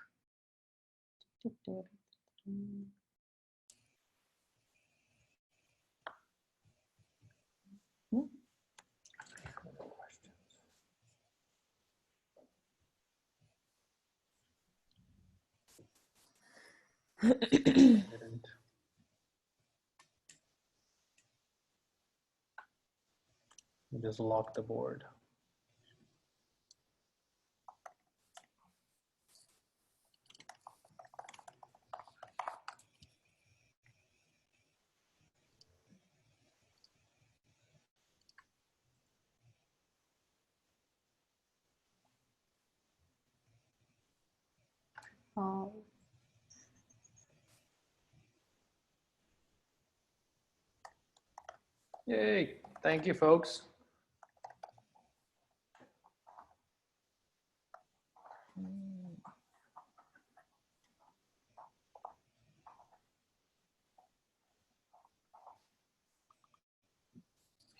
Just lock the board. Yay, thank you, folks.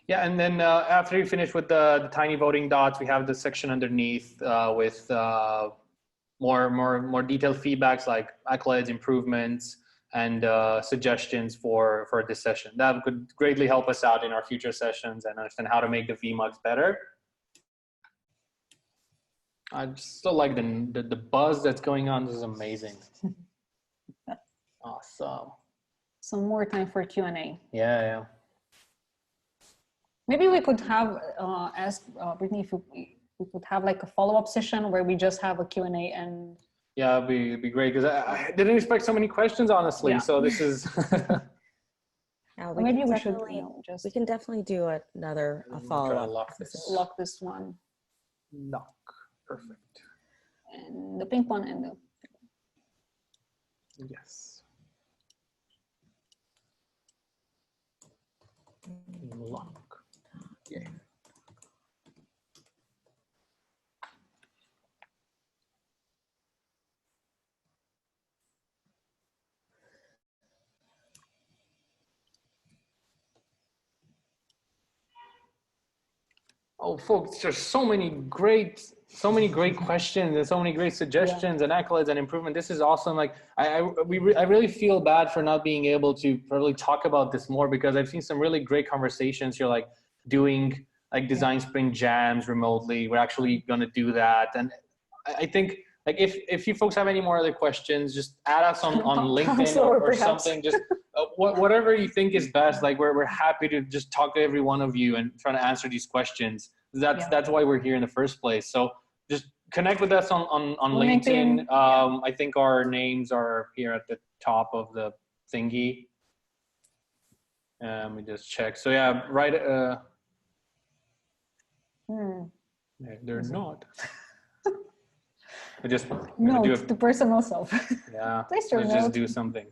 Yeah, and then after you finish with the tiny voting dots, we have the section underneath with more detailed feedbacks like accolades, improvements, and suggestions for this session. That could greatly help us out in our future sessions and understand how to make the VMUGs better. I still like the buzz that's going on. This is amazing. Awesome. Some more time for Q&A. Yeah. Maybe we could have ask Brittany if we could have like a follow-up session where we just have a Q&A and. Yeah, it'd be great because I didn't expect so many questions, honestly. Yeah. So this is. Maybe we should. We can definitely do another follow-up. Lock this one. Lock. Perfect. And the pink one and the. Yes. Lock. Yeah. Oh, folks, there's so many great questions and so many great suggestions and accolades and improvement. This is awesome. Like I really feel bad for not being able to probably talk about this more because I've seen some really great conversations. You're like doing like design sprint jams remotely. We're actually going to do that. And I think like if you folks have any more other questions, just add us on LinkedIn or something. Just whatever you think is best. Like we're happy to just talk to every one of you and try to answer these questions. That's why we're here in the first place. So just connect with us on LinkedIn. I think our names are here at the top of the thingy. Let me just check. So yeah, right. They're not. I just do the personal self. Yeah. Place your let's note. just do something.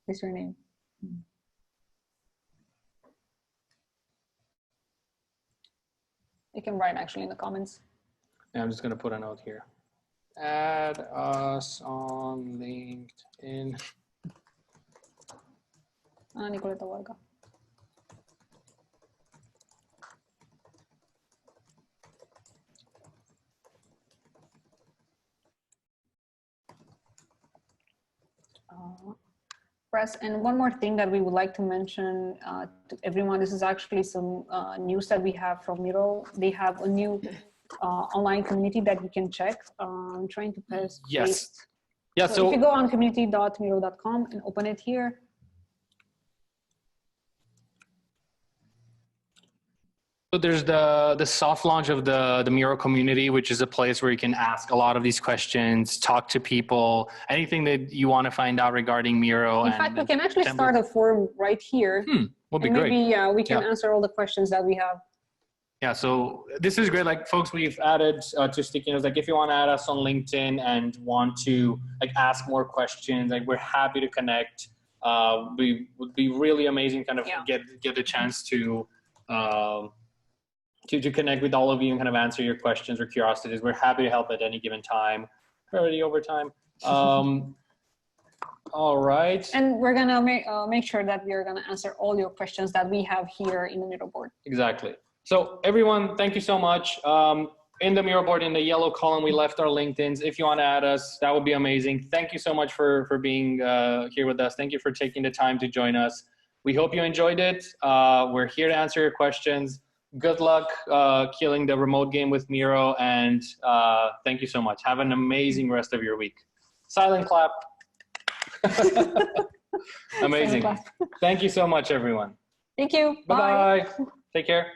Place your name. You can write actually in the comments. Yeah, I'm just going to put a note here. Add us on LinkedIn. Nicoleta Varga. Press. And one more thing that we would like to mention to everyone, this is actually some news that we have from Miro. They have a new online community that you can check. I'm trying to paste. Yes. Yeah, so if you go on community.miro.com and open it here. So there's the soft launch of the Miro community, which is a place where you can ask a lot of these questions, talk to people, anything that you want to find out regarding Miro. In fact, we can actually start a forum right here. Would be great. Maybe we can answer all the questions that we have. Yeah, so this is great. Like, folks, we've added to sticky notes. Like, if you want to add us on LinkedIn and want to like ask more questions, like we're happy to connect. We would be really amazing, kind of get the chance to connect with all of you and kind of answer your questions or curiosities. We're happy to help at any given time. We're already over time. All right. And we're gonna make sure that we're gonna answer all your questions that we have here in the Miro board. Exactly. So everyone, thank you so much. In the Miro board, in the yellow column, we left our LinkedIns. If you want to add us, that would be amazing. Thank you so much for being here with us. Thank you for taking the time to join us. We hope you enjoyed it. We're here to answer your questions. Good luck killing the remote game with Miro, and thank you so much. Have an amazing rest of your week. Silent clap. Amazing. Thank you so much, everyone. Thank you. Bye-bye. Take care.